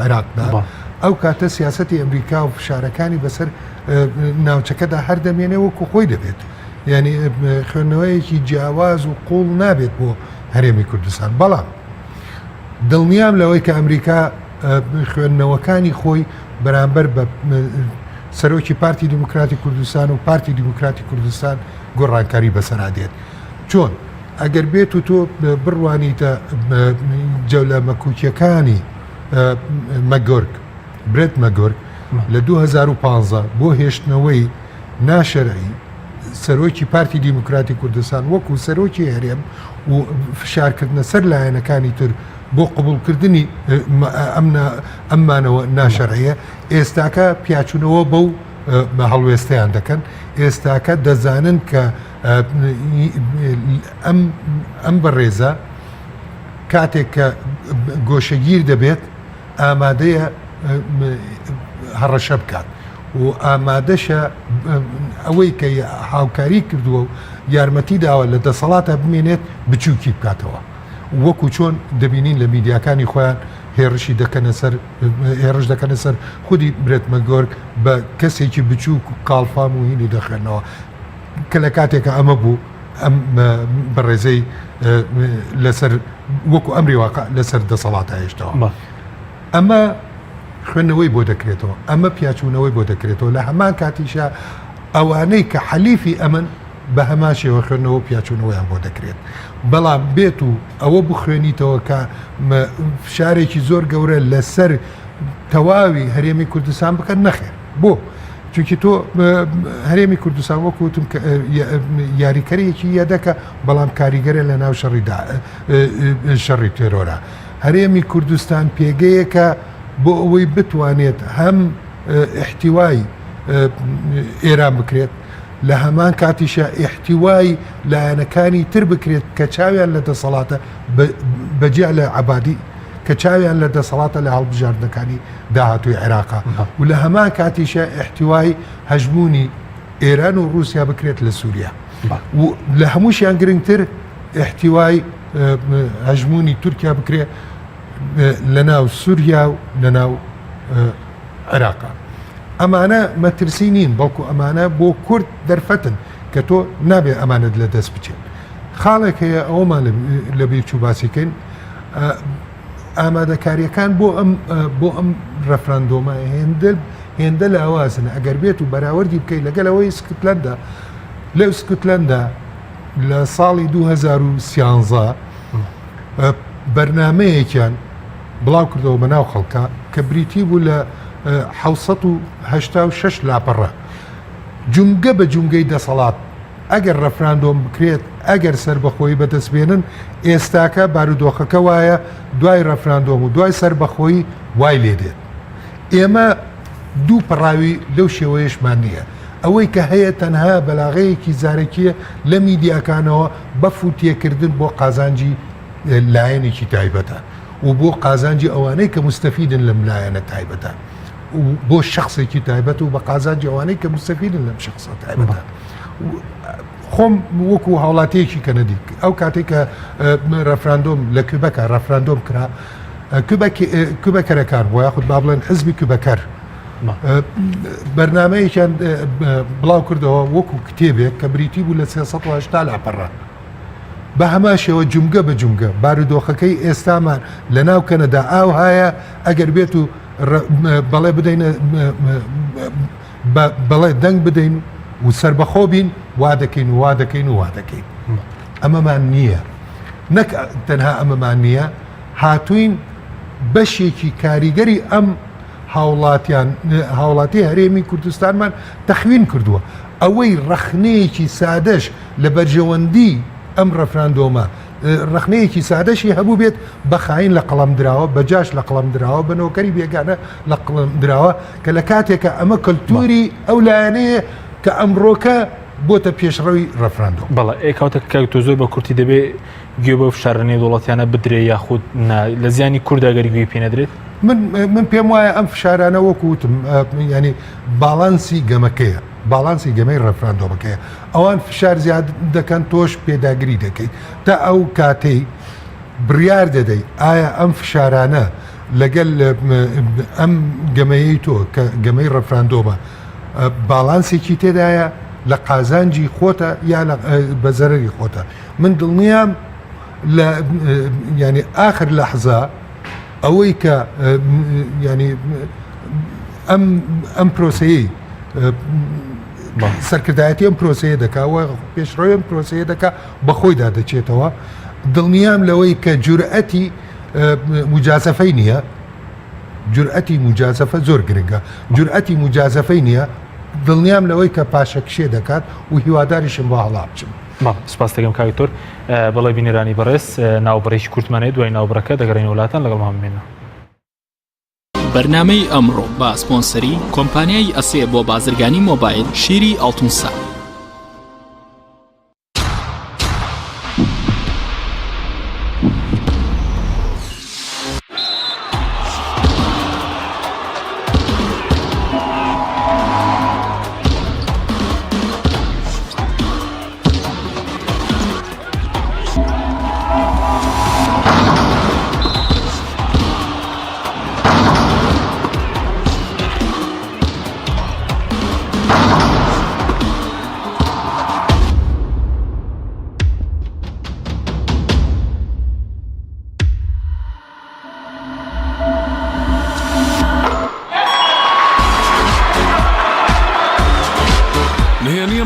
عێراقدا ئەو کاتە سیاسەتی ئەمریکا و فشارەکانی بەسەر ناوچەکەدا هەر دەمێنێ وەکو خۆی دەبێت یعنی خوێندنەوەیەکی جیاواز و قوڵ نابێت بۆ هەرێمی کوردستان بەڵام دڵنیام لەوەی کە ئەمریکا خوێندنەوەکانی خۆی بەرامبەر بە سەرۆکی پارتی دیموکراتی کوردستان و پارتی دیموکراتی کوردستان گۆڕانکاری بەسەرادێت چۆن ئەگەر بێت و تۆ بڕوانیتە جەولە مەکوکیەکانی مەگۆرگ برێت مەگۆرگ لە 2015 بۆ هێشتنەوەی ناشەرعی سەرۆکی پارتی دیموکراتی کوردستان وەکو سەرۆکی هەرێم و فشارکردنە سەر لایەنەکانی تر بۆ قبولکردنی ئەممانەوە ناشەرعەیە ئێستاکە پیاچوونەوە بەو بە هەڵوێستیان دەکەن ئێستاکە دەزانن کە ئەم بەڕێزە کاتێک کە گۆشەگیر دەبێت ئامادەیە هەڕەشە بکات و ئامادەشە ئەوەی کە هاوکاری کردووە و یارمەتی داوە لە دەسەڵاتە بمێنێت بچووکی بکاتەوە وەکو چۆن دەبینین لە میدیاکانی خۆیان هێڕشی دەکەنە سەر هێڕش دەکەنە سەر خودی برێت مەگۆرگ بە کەسێکی بچووک و کاڵفام و هینی دەخێنەوە کە لە کاتێکە ئەمە بوو ئەم بەڕێزەی لەسەر وەکو ئەمری واقع لەسەر دەسەڵاتە هێشتەوە ئەمە خوێندنەوەی بۆ دەکرێتەوە ئەمە پیاچوونەوەی بۆ دەکرێتەوە لە هەمان کاتیشە ئەوانەی کە حەلیفی ئەمن بە هەمان شێوە خوێندنەوە پیاچوونەوەیان بۆ دەکرێت بەڵام بێت و ئەوە بخوێنیتەوە کە فشارێکی زۆر گەورە لەسەر تەواوی هەرێمی کوردستان بکەن نەخێر بۆ چونکی تۆ هەرێمی کوردستان وەکوتم یاریکەرێکی یەدەکە بەڵام کاریگەرە لە ناو شەڕی تێرۆرە هەرێمی کوردستان پێگەیەکە بۆ ئەوەی بتوانێت هەم احتیوای ئێران بکرێت لە هەمان کاتیشە احتیوای لایەنەکانی تر بکرێت کە چاویان لە دەسەڵاتە بەجیا لە عەبادی کە چاویان لە دەسەڵاتە لە هەڵبژاردنەکانی داهاتووی عێراقا و لە هەمان کاتیشە احتیوای هەژمونی ئێران و رووسیا بکرێت لە سووریا و لە هەمووشیان گرنگتر احتیوای هەژمونی تورکیا بکرێت لە ناو سووریا و لە ناو عێراقا ئەمانە مەترسی نین بەڵکو ئەمانە بۆ کورد دەرفەتن کە تۆ نابێ ئەمانت لە دەست بچێت خاڵێک هەیە ئەومان لە بێچوو باسیکەین ئامادەکاریەکان بۆ ئەم ڕەفراندۆمە هێندە لە ئەوازن ئەگەر بێت و بەراوردی بکەیت لەگەلەوەی سکوتلەندا لەو سکوتلەندا لە ساڵی 2013 بەرنامەیەکیان بڵاو کردەوە بەناو خەڵکە کە بریتی بوو لە 1986 لاپەڕە جونگە بە جونگەی دەسەڵات ئەگەر ڕەفراندۆم بکرێت ئەگەر سەربەخۆیی بەدەستبێنن ئێستاکە بارودۆخەکە وایە دوای ڕەفراندۆم و دوای سەربەخۆیی وای لێدێت ئێمە دوو پەڕاوی لەو شێوەیەشمان نییە ئەوەی کە هەیە تەنها بەلاغەیەکی زارەکیە لە میدیاکانەوە بە فوتیەکردن بۆ قازانجی لایەنێکی تایبەتە و بۆ قازانجی ئەوانەی کە مستەفیدن لەم لایەنە تایبەتە و بۆ شخصێکی تایبەت و بە قازانجی ئەوانەی کە مستەفیدن لەم شخصە تایبەتە خۆم وەکو هاوڵاتیەکی کەنەدی ئەو کاتێک کە ڕەفراندۆم لە کوبەکە ڕەفراندۆم کرا کوبەکەرەکان بۆ یاخود با بڵێن حزبی کوبەکەر بەرنامەیەکیان بڵاو کردەوە وەکو کتێبێک کە بریتی بوو لە 380 لاپەڕە بە هەما شێوە جومگە بە جومگە بارودۆخەکەی ئێستامان لە ناو کەنەدا ئاو هایە ئەگەر بێت و بەڵێ بدەینە بەڵێ دەنگ بدەین و سربەخۆ بین وا دەکەین و وا دەکەین و وا دەکەین ئەمەمان نییە نەک تەنها ئەمەمان نییە هاتوین بەشێکی کاریگەری ئەم هاوڵاتی هەرێمی کوردستانمان تەخوین کردووە ئەوەی ڕەخنەیەکی سادەش لە بەرژەوەندی ئەم ڕەفراندۆمە ڕەخنەیەکی سادەشی هەبوو بێت بە خاین لە قەڵەم دراوە بەجاش لە قەڵەم دراوە بە نۆکەری بێگانە لە قەڵەم دراوە کە لە کاتێکە ئەمە کەلتوری ئەو لایەنەیە کە ئەمڕۆکە بۆتە پێشڕەوی ڕەفراندۆم بەڵێ ئێکاوتە کە زۆر بە کورتی دەبێت گوێ بە فشارڕێنەی دوڵەتیانە بدرێ یاخود لە زیانی کورداگەری گوێی پێ نەدرێت من پێم وایە ئەم فشارانە وەکوتم ینی باڵانسی گەمەکەیە باڵانسی گەمەی ڕەفراندۆمەکەیە ئەوان فشار زیاد دەکەن تۆش پێداگری دەکەیت تا ئەو کاتەی بڕیار دەدەی ئایا ئەم فشارانە لەگەل ئەم گەمەیەی تۆ کە گەمەی ڕەفراندۆمە باڵانسێکی تێدایە لە قازانجی خۆتە یا بە زەرەری خۆتە من دڵنیام لە ینی ئاخر لەحظە ئەوەی کە ینی ئەم پرۆسەیە سەرکردایەتی ئەم پرۆسەیە دەکاوە پێشڕۆی ئەم پرۆسەیە دەکا بەخۆیدا دەچێتەوە دڵنیام لەوەی کە جورئەتی مجازەفەی نییە جورئەتی مجازەفە زۆر گرنگە جورئەتی مجازەفەی نییە دڵنیام لەوەی کە پاشەکشێ دەکات و هیواداریشم بۆ هەڵا بچم سپاس دەکەم کاکتۆر بەڵێ بینێرانی بەڕێز ناوبڕێکی کورتمانەیە دوای ناوبڕەکە دەگەڕین وڵاتان لەگەڵ هەمێنە بەرنامەی ئەمڕۆ بە سپۆنسەری کۆمپانیای ئەسێ بۆ بازرگانی مۆبایل شیری ئاڵتونسا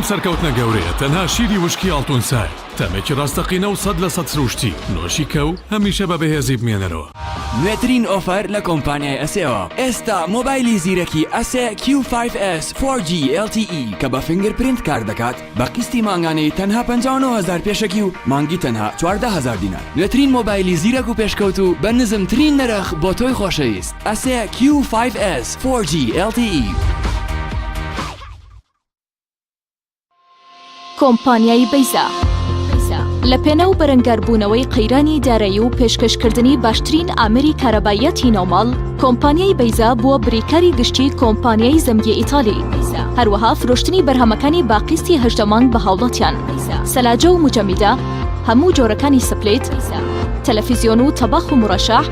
سەرکەوتنە گەورەیە تەنها شیری وشکی ئاڵتونسای تەمێکی ڕاستەقینە و 100% سروشتی نۆشی کەو هەمیشە بە بەهێزی بمێنەرەوە نوێترین ئۆفەر لە کۆمپانیای ئەسێەوە ئێستا مۆبایلی زیرەکی ئەسێ Q5S 4G LTE کە بە فینگرپرینت کار دەکات بە قستی مانگانەی تەنها 59,000 پێشەکی و مانگی تەنها 14,000 دینار نوێترین مۆبایلی زیرەک و پێشکەوت و بە نزمترین نرخ بۆ تۆی خۆشەویست ئەسێ Q5S 4G LTE کۆمپانیای بەیزا لە پێنە و بەرەنگاربوونەوەی قەیرانی دارایی و پێشکەشکردنی باشترین ئامێری کارەبایەتی نۆماڵ کۆمپانیای بەیزا بووە بریکاری گشتی کۆمپانیای زەمگی ئیتالی هەروەها فرۆشتنی بەرهەمەکانی باقیستی هەژدە مانگ بە هاوڵاتیان سەلاجە و مجەمیدە هەموو جۆرەکانی سپلێت تەلەڤیزیۆن و تەباخ و مڕەشەح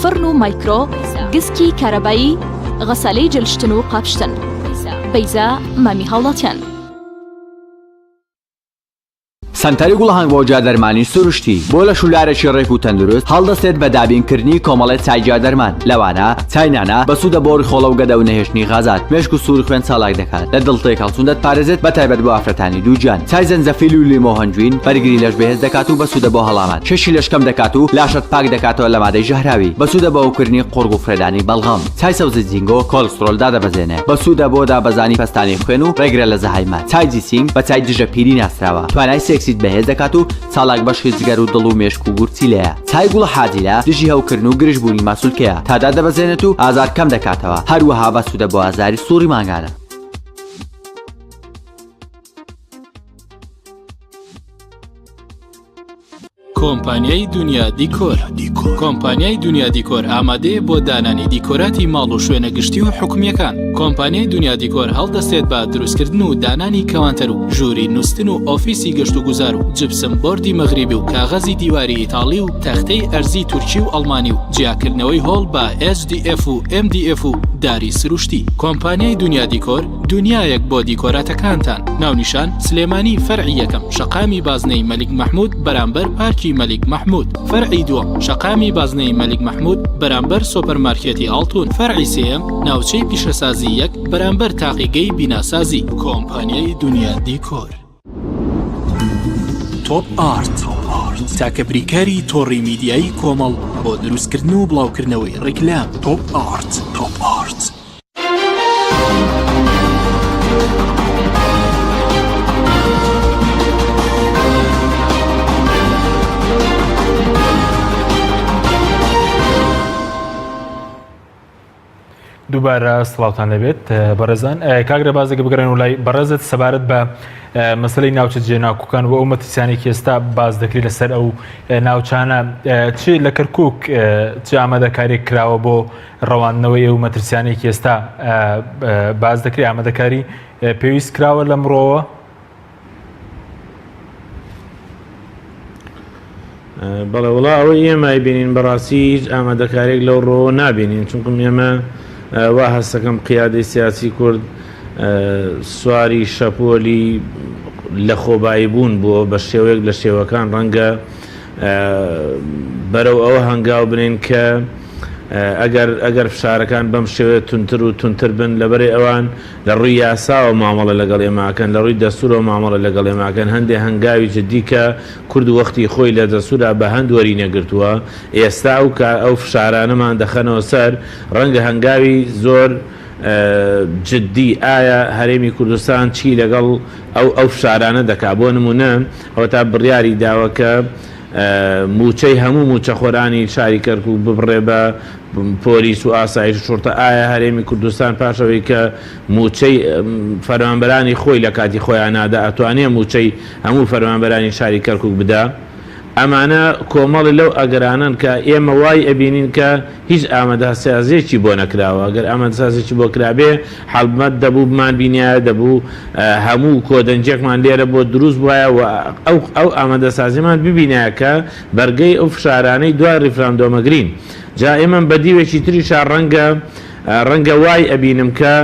فرن و مایکرۆ گسکی کارەبایی غەسالەی جلشتن و قاپشتن بەیزا مامی هاوڵاتیان سنتەری گوڵهەنگ بۆ جادەرمانی سروشتی بۆ لە شولارێکی ڕێک و تەندروست هەڵدەستێت بە دابینکردنی کۆمەڵێت چای جادەرمان لەوانە چاینانە بە سوودە بۆڕی خۆڵە و گەدە و نەهێشتنی غازات مێشک و سووری خوێن چالاک دەکات لە دڵتێک هەڵچوون دەتپارێزێت بە تایبەت بۆ ئافرەتانی دووجان چای زەنجەفیل و لیمۆ هەنجوین بەرگری لەش بەهێز دەکات و بە سوودە بۆ هەڵامان کێشی لەشکەم دەکات و لاشت پاک دەکاتەوە لە مادەی ژەهراوی بە سوودە بە ئەوکردنی قورگ و فرێدانی بەڵغەم چای سەوزە جینگۆ کۆلسترۆل دادەبەزێنێ بە سوودە بۆ دابەزانی پەستانی خوێن و ڕێگرە لە زەهایمان چای جیسیم بە چای دژە پیری ناسراوە توانای سێکسیت بەهێز دەکات و چالاک بەشی جگەر و دڵ و مێشک و گورچی لەیە چای گوڵە حاجیلە دژی هەوکردن و گرژبوونی ماسوولکەیە تادا دەبەزێنێت و ئازار کەم دەکاتەوە هەروەها بە سوودە بۆ ئازاری سووری مانگانە کۆمپانیای دنیا دیکۆر. کۆمپانیای دنیا دیکۆر ئامادەیە بۆ دانانی دیکۆراتی ماڵ و شوێنە گشتی و حکومیەکان. کۆمپانیای دنیا دیکۆر هەڵدەستێت بە دروستکردن و دانانی کەوانتەر و ژووری نووسن و ئۆفیسی گەشت و گوزار و جبسم بۆردی مەغریبی و کاغەزی دیواری ئیتاڵی و تەختەی ئەرزی تورکی و ئەڵمانی و جیاکردنەوەی هۆڵ بە HDF و MDF و داری سروشتی. کۆمپانیای دنیا دیکۆر دنیایەک بۆ دیکۆراتەکانتان. ناونیشان سلێمانی فەرعی یەکەم شەقامی بازنەی مەلیک مەحموود بەرامبەر پارکی مەلیک مەحموود. فەرعی دووەم شەقامی بازنەی مەلیک مەحموود بەرامبەر سۆپەرمارکێتی ئاڵتون. فەرعی سێیەم ناوچەی پیشەسازی یەک بەرامبەر تاقیگەی بیناسازی. کۆمپانیای دنیا دیکۆر. تۆپ ئارت تاکە بریکاری تۆڕی میدیایی کۆمەڵ بۆ دروستکردن و بڵاوکردنەوەی ڕیکلام. تۆپ ئارت. دووبارە سڵاوتان لەبێت بەڕێزان. کاگرە بازێک بگەڕێن و لای بەڕێزت سەبارەت بە مەسلەی ناوچە جێناکۆکان و ئەو مەترسیانێکی ئێستا باز دەکرێت لەسەر ئەو ناوچانە چ لە کەرکووک چ ئامادەکارێک کراوە بۆ ڕەواندنەوەی ئەو مەترسیانێکی ئێستا باز دەکرێت ئامادەکاری پێویست کراوە لە مرۆوە؟ بەڵێ وڵا ئەوەی ئێمە بینین بەڕاستی هیچ ئامادەکارێک لەو ڕۆ نابینین، چونکم ئێمە وا هەستەکەم قیادەی سیاسی کورد سواری شەپۆلی لە خۆبایی بوون بووە بە شێوەیەک لە شێوەکان ڕەنگە بەرەو ئەوە هەنگاو بنین کە ئەگەر فشارەکان بەم شێوەیە تونتر و تونتر بن لەبەرێ ئەوان لە ڕووی یاساوە مامەڵە لەگەڵ ئێماکەن، لە ڕووی دەستورەوە مامەڵە لەگەڵ ئێماکەن. هەندێک هەنگاوی جددی کە کورد وەختی خۆی لە دەستورا بە هەند وەری نەگرتووە، ئێستا ئەو فشارانەمان دەخەنەوە سەر. ڕەنگە هەنگاوی زۆر جددی ئایا هەرێمی کوردستان چی لەگەڵ ئەو فشارانە دەکا. بۆ نمونە ئەوە تا بڕیاری داوەکە موچەی هەموو موچەخۆرانی شاری کەرکووک ببڕێ بە پۆلیس و ئاسایش شورتە. ئایا هەرێمی کوردستان پاشەوەی کە موچەی فەرمانبەرانی خۆی لە کاتی خۆیان نادا ئەتوانێ موچەی هەموو فەرمانبەرانی شاری کەرکووک بدا؟ ئەمانە کۆمەڵی لەو ئەگەرانن کە ئێمە وای ئەبینین کە هیچ ئامادەسازیێکی بۆ نەکراوە. ئەگەر ئامادەسازیێکی بۆ کرابێ حەڵبمەت دەبوو بمان بینایە، دەبوو هەموو کۆدەنجێکمان لێرە بۆ دروست بواە و ئەو ئامادەسازیمان ببینایە کە بەرگەی ئەو فشارانەی دوای ڕیفراندۆمەگرین. جا ئێمە بە دیوێکی تریشا ڕەنگە وای ئەبینم کە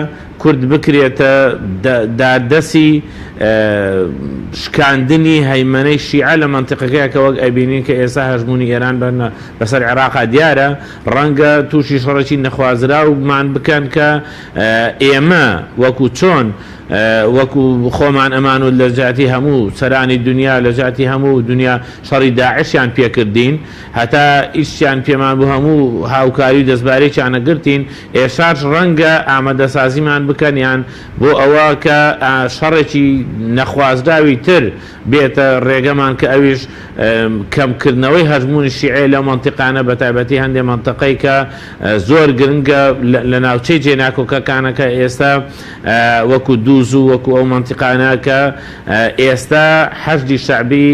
کورد بکرێتە دادەسی شکاندنی هەیمەنەی شیعە لە مەنتیقەکەیە کە وەک ئەبینین کە ئێستا هەژمونی ئێران بەسەر عێراقا دیارە. ڕەنگە تووشی شەڕێکی نەخوازرا و مان بکەن کە ئێمە وەکو چۆن وەکو خۆمان ئەمان و لە جاتی هەموو سەرانی دنیا لە جاتی هەموو دنیا شەڕی داعشیان پێکردین، هەتا ئیشیان پێمان بوو هەموو هاوکاری و دەستبارێکیان نەگرتین. ئێشاش ڕەنگە ئامادەسازیمان بکەن یان بۆ ئەوە کە شەڕێکی نەخوازراوی تر بێتە ڕێگەمان کە ئەویش کەمکردنەوەی هەژمونی شیعە لە مەنتیقانە بە تایبەتی هەندێک مەنتیقەی کە زۆر گرنگە لە ناوچەی جێناکۆکەکانەکە ئێستا وەکو دووز و وەکو ئەو مەنتیقانە کە ئێستا حەشدی شەعبی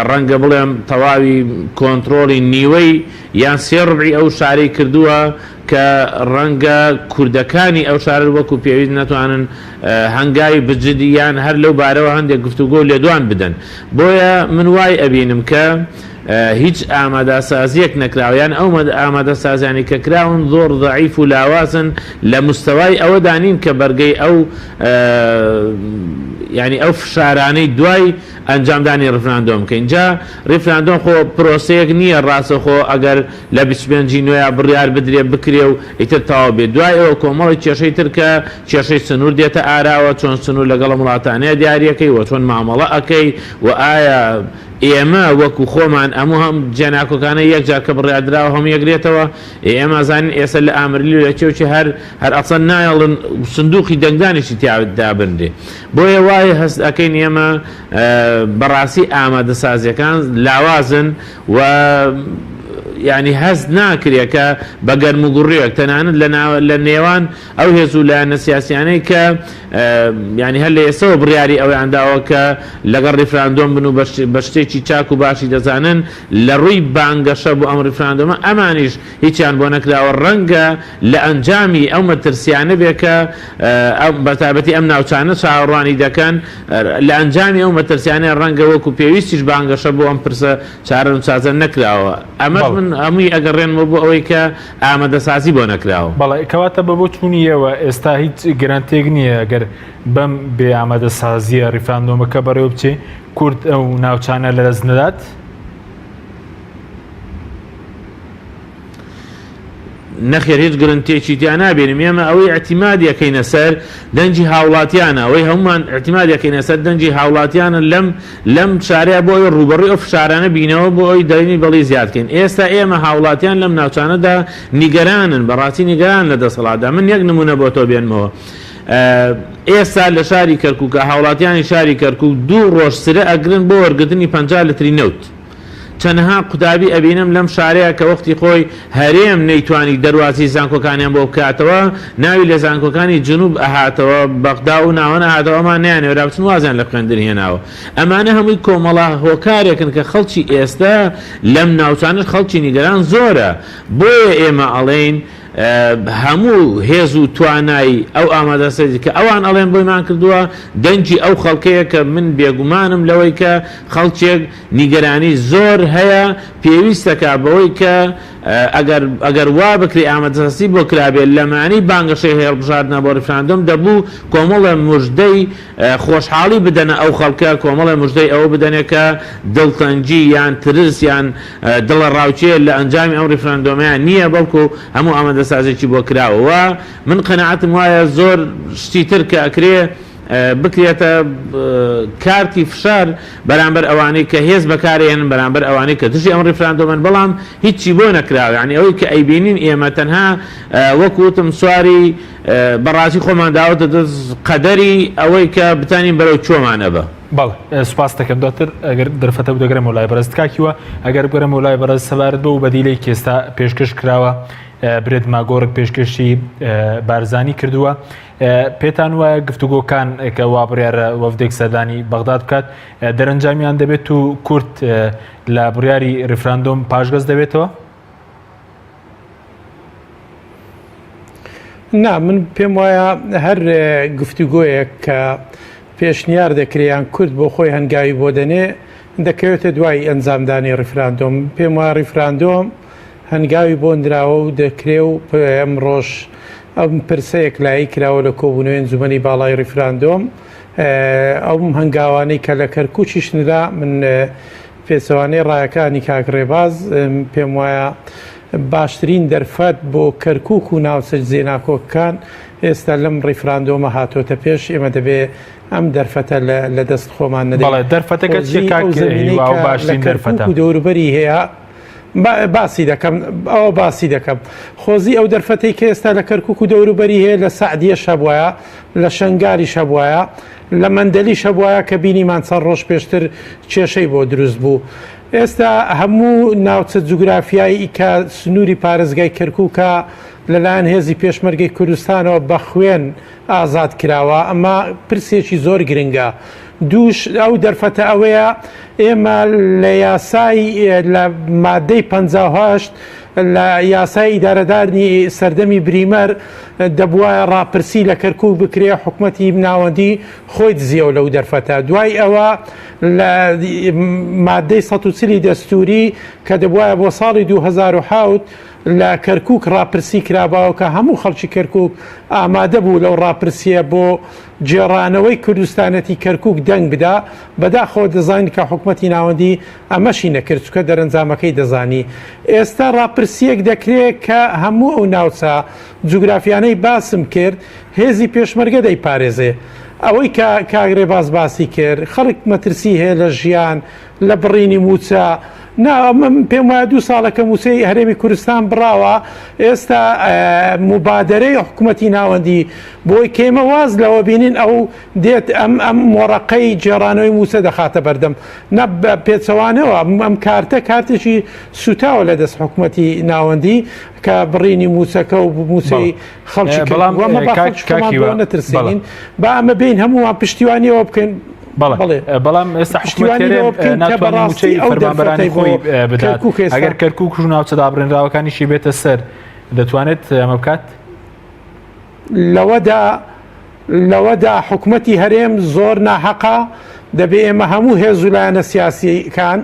ڕەنگە بڵێم تەواوی کۆنتڕۆڵی نیوەی یان سێ ڕبعی ئەو شارەی کردووە کە ڕەنگە کوردەکانی ئەو شارە وەکو پێویست نەتوانن هەنگاوی بجدیان هەر لەو بارەوە هەندێک گفتوگۆ لێدوان بدەن. بۆیە من وای ئەبینم کە هیچ ئامادەسازیەک نەکراویان ئەو ئامادەسازیانی کە کراون زۆر ضعیف و لاوازن لە مستەوای ئەوە دانین کە بەرگەی ئەو ینی ئەو فشارانەی دوای ئەنجامدانی ڕفراندۆم کە اینجا ڕفراندۆم خۆ پرۆسەیەک نییە ڕاستەخۆ ئەگەر لە 25 نوێە بڕیار بدرێ بکرێ و ئیتر تاوا بێت. دوای ئەوە کۆمەڵی کێشەی ترکە کێشەی سنوور دێتە ئاراوە، چۆن سنوور لەگەڵ وڵاتانەیە دیاریەکەی وە چۆن مامەڵە ئەەکەی و ئایا ئێمە وەکو خۆمان ئەموو هەم جێناکۆکانە یەکجار کە بڕیاردراوە هەموو یەکرێتەوە. ئێمە زانین ئێستا لە ئامرلی لە چێوکی هەر ئەچەند نایڵن سندوقی دەنگدانیشی تیادا بندێ. بۆیە وایە هەست ئەەکەین ئێمە بەڕاستی ئامادەسازیەکان لاوازن و ینی هەست ناکرێت کە بە گەرم و گوڕیەک تەنانەت لە نێوان ئەو هێز و لایەنە سیاسیانەی کە ینی هەر لە ئێسەوە بڕیاری ئەویان داوە کە لەگەڵ ریفراندۆم بن و بە شتێکی چاک و باشی دەزانن لە ڕووی بانگەشە بۆ ئەم ریفراندۆمە ئەمانیش هیچیان بۆ نەکراوە ڕەنگە لە ئەنجامی ئەو مەترسیانە بێ کە بەتابەتی ئەم ناوچانە چاوەڕوانی دەکەن لە ئەنجامی ئەو مەترسیانە ڕەنگە وەکو پێویستیش بانگەشە بۆ ئەم پرسە چارە و چازە نەکراوە ئەمە من هەمووی ئەگەڕێنمە بۆ ئەوەی کە ئامادەسازی بۆ نەکراوە. بەڵێ کەواتە بە بۆ چوونیەوە ئێستا هیچ گرانتێک نییە ئەگەر بەم بێ ئامادەسازیە ریفراندۆمەکە بەڕێوە بچێ کورد ئەو ناوچانە لە دەست نەدات. نەخێر هیچ گرنتێکی دیان نابێنم ئێمە ئەوەی ئەتیمادیەکەینە سەر دەنجی هاوڵاتیانە ئەوەی هەمومان ئەتیمادیەکەینە سەر دەنجی هاوڵاتیانە لەم شارەیە بۆ ئەوی ڕوبەڕووی ئەو فشارانە بینەوە بۆ ئەوی دەرینی بەڵی زیادکەین. ئێستا ئێمە هاوڵاتیان لەم ناوچانەدا نیگەرانن بەڕاستی نیگەران لە دەسەڵاتدا. من یەک نمونە بۆ تۆ بێنمەوە. ئێستا لە شاری کەرکووکە هاوڵاتیانی شاری کەرکووک 2 ڕۆژ سرە ئەگرن بۆ وەرگرتنی 50 لتری نەوت. چەندها قوتابی ئەبینم لەم شارەیە کە وەختی خۆی هەرێم نەیتوانی دەواازی زانکۆکانیان بۆ بکاتەوە ناوی لە زانکۆکانی جنوب ئەهاتەوە بەغدا و ناوەنە هاتەوەمان نیانێ راوچن وازیان لە خوێندن هێناوە. ئەمانە هەمووی کۆمەڵا هۆکارێکن کە خەڵکی ئێستا لەم ناوچانش خەڵکی نیگەران زۆرە. بۆیە ئێمە ئەڵێین هەموو هێز و توانایی ئەو ئامادەسازی کە ئەوان ئەڵێن بۆیمان کردووە دەنجی ئەو خەڵکەیە کە من بێگومانم لەوەی کە خەڵکێک نیگەرانی زۆر هەیە پێویستەکە بەوەی کە ئەگەر وا بکری ئامادەسازی بۆ کرابێت لەمانی بانگەشەی هێڵبژاردنە بۆ ریفراندۆم دەبوو کۆمەڵە موژدەی خۆشحاڵی بدەنە ئەو خەڵکە کۆمەڵە موژدەی ئەوە بدەنێت کە دڵتەنجی یان ترس یان دڵە ڕاوچێ لە ئەنجامی ئەو ریفراندۆمیان نییە بەڵکو هەموو ئامادەسازێکی بۆ کراوەوە. من قەنەعەتم وایە زۆر شتی تر کە ئەکرێ بکرێتە کارتی فشار بەرامبەر ئەوانەی کە هێز بەکارێنن بەرامبەر ئەوانەی کە دژی ئەم ریفراندۆمن بەڵام هیچی بۆ نەکراوە. یعنی ئەوەی کە ئەیبینین ئێمە تەنها وەکوتم سواری بەڕاستی خۆمان داوەتە دەست قەدەری ئەوەی کە بتانین بەرەو چۆمانە بە. بەڵێ سوپاس دەکەم دواتر ئەگەر دەرفەتە دەگەرم وڵای بەرز کاکیوە ئەگەر بگەرم وڵای بەرز سەبارەت بە و بەدیلەی کێستا پێشکەش کراوە برێت ماگۆڕک پێشکەشی بارزانی کردووە. پێتان وایە گفتوگۆکان کە وا بڕیارە وەفدێک سەردانی بەغداد بکات دەرەنجامیان دەبێت و کورد لە بڕیاری ریفراندۆم پاشگەز دەبێتەوە؟ نا من پێم وایە هەر گفتوگۆیەک کە پێشنیار دەکریان کورد بۆ خۆی هەنگاوی بۆ دەنێ دەکەوێتە دوای ئەنجامدانی ریفراندۆم. پێم وایە ریفراندۆم هەنگاوی بۆ نراوە و دەکرێ و ئەمڕۆژ ئەم پرسەیەک لای کراوە لە کۆبوونەوەی ئەنجومەنی باڵای ریفراندۆم ئەوم هەنگاوانەی کە لە کەرکووکیش نرا من پێچەوانەی ڕایەکانی کاکڕێباز پێم وایە باشترین دەرفەت بۆ کەرکووک و ناوچە جێناکۆکەکان ئێستا لەم ریفراندۆمە هاتۆتە پێش ئێمە دەبێ ئەم دەرفەتە لە دەست خۆمان نەدەڵێت دەرفەتەکە باشترین دەرفەتە و دەوروبەری هەیە باسی دەکەم ئەوە باسی دەکەم خۆزی ئەو دەرفەتەی کە ئێستا لە کەرکووک و دەوروبەری هەیە لە سعدیە شەبوایە لە شنگاری شەبوایە لە مەندەلی شەبوایە کە بینیمان چەند ڕۆژ پێشتر کێشەی بۆ دروست بوو. ئێستا هەموو ناوچە جوگرافیایی کە سنووری پارێزگای کەرکووکە لەلایەن هێزی پێشمەرگەی کوردستانەوە بە خوێن ئازاد کراوە. ئەمە پرسێکی زۆر گرنگە. دووش ئەو دەرفەتە ئەوەیە ئێمە لە یاسای لە مادەی 58 لە یاسای ئیدارەدارنی سەردەمی بریمەر دەبوایە ڕاپرسی لە کەرکووک بکرێ حکومەتی ناوەندی خۆی دزیەوە لەو دەرفەتە. دوای ئەوە لە مادەی 140 دەستوری کە دەبوایە بۆ ساڵی 2007 لە کەرکووک ڕاپرسی کراباوە کە هەموو خەڵکی کەرکووک ئامادە بوو لەو ڕاپرسیە بۆ جێڕانەوەی کوردستانەتی کەرکووک دەنگ بدا بەداخۆ دەزانین کە حکومەتی ناوەندی ئەمەشی نەکرد چکە دەرەنجامەکەی دەزانی. ئێستا ڕاپرسیەک دەکرێت کە هەموو ئەو ناوچە جوگرافیانەی باسم کرد هێزی پێشمەرگە دەیپارێزێ. ئەوەی کاگرێ باسی کرد خەڵک مەترسی هەیە لە ژیان لە بڕینی موچە پێم وایە 2 ساڵەکە موسەی هەرێمی کوردستان بڕاوە ئێستا مبادرەی حکوومەتی ناوەندی بۆی کێمە واز لەوە بینین ئەو دێت ئەم مۆڕەقەی جێڕانەوەی موسە دەخاتە بەردەم نە پێچەوانەوە ئەم کارتێکی سوتاوە لە دەست حکوومەتی ناوەندی کە بڕینی موسەکە و موسەی خەڵکی نەترسین با ئەمە بین هەمووان پشتیوانیەوە بکەین بەڵام ئێستا ناتوانانی موچەی فەرمانبەرانی خۆی بدات ئەگەر کەرکووک و ناوچەدا بڕێنراوەکانیشی بێتە سەر دەتوانێت ئەمە بکات لەوەدا حکوومەتی هەرێم زۆر ناحەقا دەبێ ئێمە هەموو هێزولایەنە سیاسیەکان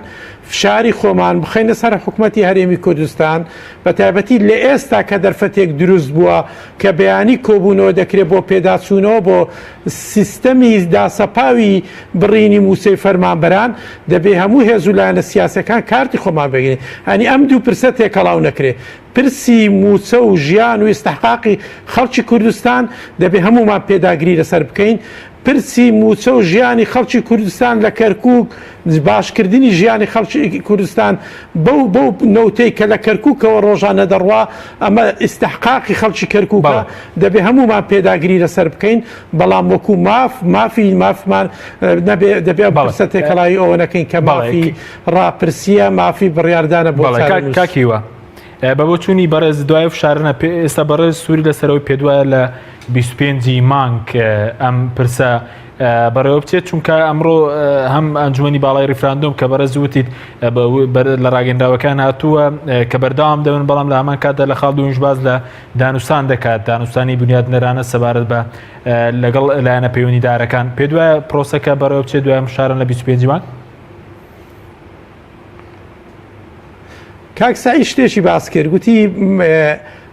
فشاری خۆمان بخەینە سەر حکوومەتی هەرێمی کوردستان بە تایبەتی لە ئێستا کە دەرفەتێک دروست بووە کە بەیانی کۆبوونەوە دەکرێت بۆ پێداچوونەوە بۆ سیستەمی داسەپاوی بڕینی موسەی فەرمانبەران دەبێ هەموو هێزولایەنە سیاسەکان کارتی خۆمان بگرین ئەنی ئەم دوو پرسە تێکەڵاو نەکرێت پرسی موچە و ژیان و ئستحقاقی خەڵکی کوردستان دەبێ هەمومان پێداگری لەسەر بکەین پرسی موچە و ژیانی خەڵکی کوردستان لە کەرکووک باشکردنی ژیانی خەڵکی کوردستان بەو نەوتەی کە لە کەرکووکەوە ڕۆژانە دەڕوا ئەمە ئستحقاقی خەڵکی کەرکووکە دەبێ هەمومان پێداگری لەسەر بکەین بەڵام وەکو مافمان دەبێ پرسە تێکەڵاوی ئەوە نەکەین کە مافی ڕاپرسیە مافی بڕیاردانە بۆ کاکیوە بە بۆ چوونی بەڕێز دوای فشارنە ئێستا بەڕێز سووری لەسەرەوەی پێدوایە لە 25 مانگ ئەم پرسە بەڕێوە بچێت چونکە ئەمڕۆ هەم ئەنجومەنی باڵای ریفراندۆم کە بەڕێز وتیت لە ڕاگەندراوەکان هاتووە کە بەردەوام دەبن بەڵام لە هەمان کاتدا لە خاڵ دوێنش باز لە دانوستان دەکات دانوستانی بنیادنەرانە سەبارەت بە لەگەڵ لایەنە پەیوەندیدارەکان پێ دوایە پرۆسەکە بەڕێوە بچێت دوای شارن لە 25 مانگ کاکسایی شتێکی باس کرد گوتی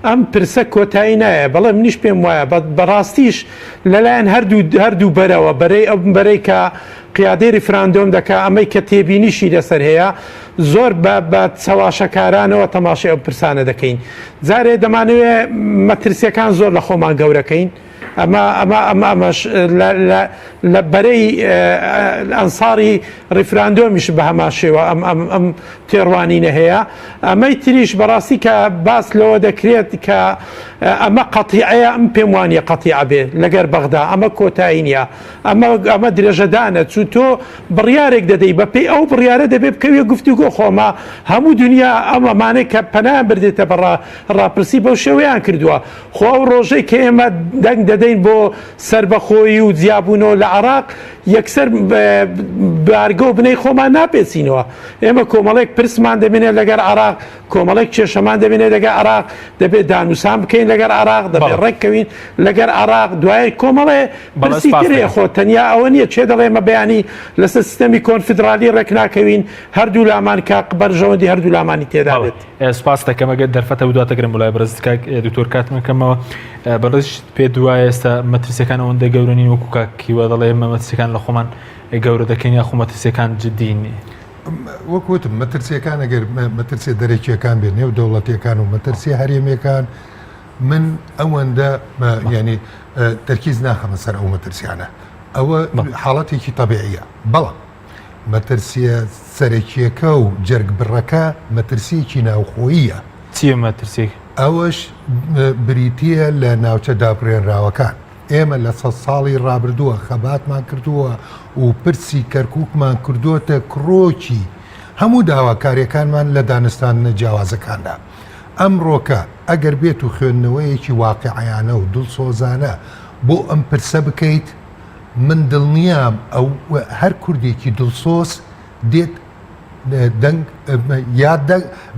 ئەم پرسە کۆتایی نایە بەڵێ منیش پێم وایە بەڕاستیش لەلایەن هەردوو بەرەوە بەرەی کە قیادەی ریفراندۆم دەکا ئەمەی کە تێبینیشی لەسەر هەیە زۆر بە چاواشەکارانەوە تەماشای ئەو پرسانە دەکەین جارێ دەمانوێت مەترسیەکان زۆر لە خۆمان گەورەکەین ئەمەش لە بەرەی ئەنساری ریفراندۆمیش بە هەما شێوە ئەم تێڕوانینە هەیە ئەمەی تریش بەڕاستی کە باس لەوە دەکرێت کە ئەمە قەتیعەیە ئەم پێم وانیە قەتیع بێ لەگەر بەغدا ئەمە کۆتایی نیە ئەمە درێژەدانە چون تۆ بڕیارێک دەدەی بە پێی ئەو بڕیارە دەبێ بکەوێ گفتوگۆ خۆمە هەموو دنیا ئەمەمانەی کە پەنایان بردێتە بە ڕاپرسی بەو شێوەیان کردووە خۆ ئەو ڕۆژەی کە ئێمە دەنگ دەدەین بۆ سربەخۆیی و جیابوونەوە لە عراق یەکسەر بارگە و بنەی خۆمان ناپێچینەوە ئێمە کۆمەڵێک پرسمان دەبێنێت لەگەر عراق کۆمەڵێک کێشەمان دەبێنێت لەگەر عراق دەبێت دانووسان بکەین لەگەر عراق دەبێت ڕێککەوین لەگەر عراق دوای کۆمەڵێ پرسی ترێ خۆ تەنیا ئەوە نییە چێ دەڵێ مە بەیانی لەسەر سیستەمی کۆنفدرالی ڕێک ناکەوین هەردوو لامان کاک بەرژەوەندی هەردوو لامانی تێدا بێت سپاس دەکەمەگە دەرفەتە دواتەگرم وڵای بەرز دکتۆر کاتمەکەمەوە بەڕێز پێ دوایە ئێستا مەترسیەکان ئەوەندە گەورەنین وەکو کاکیوە دەڵێ مەترسیەکان لە خۆمان گەورە دەکەین یا خۆ مەترسیەکان جددین وەکوتم مەترسیەکان ئەگەر مەترسێ دەرەکیەکان بێت نێو دەوڵەتیەکان و مەترسی هەرێمیەکان من ئەوەندە ینی تەرکیز ناخەمە سەر ئەو مەترسیانە ئەوە حاڵەتێکی تەبیعیە بەڵام مەترسیە سەرەکیەکە و جەرگ بڕەکە مەترسیەکی ناوخۆییە چیە مەترسی ئەوەش بریتیە لە ناوچە دابڕێنراوەکان ئێمە لە 100 ساڵی ڕابردووە خەباتمان کردووە و پرسی کەرکووکمان کردوتە کڕۆکی هەموو داواکاریەکانمان لە دانستان جیاوازەکاندا ئەمڕۆکە ئەگەر بێت و خوێندنەوەیەکی واقعیانە و دڵسۆزانە بۆ ئەم پرسە بکەیت من دڵنیام ئەو هەر کوردێکی دڵسۆز دێت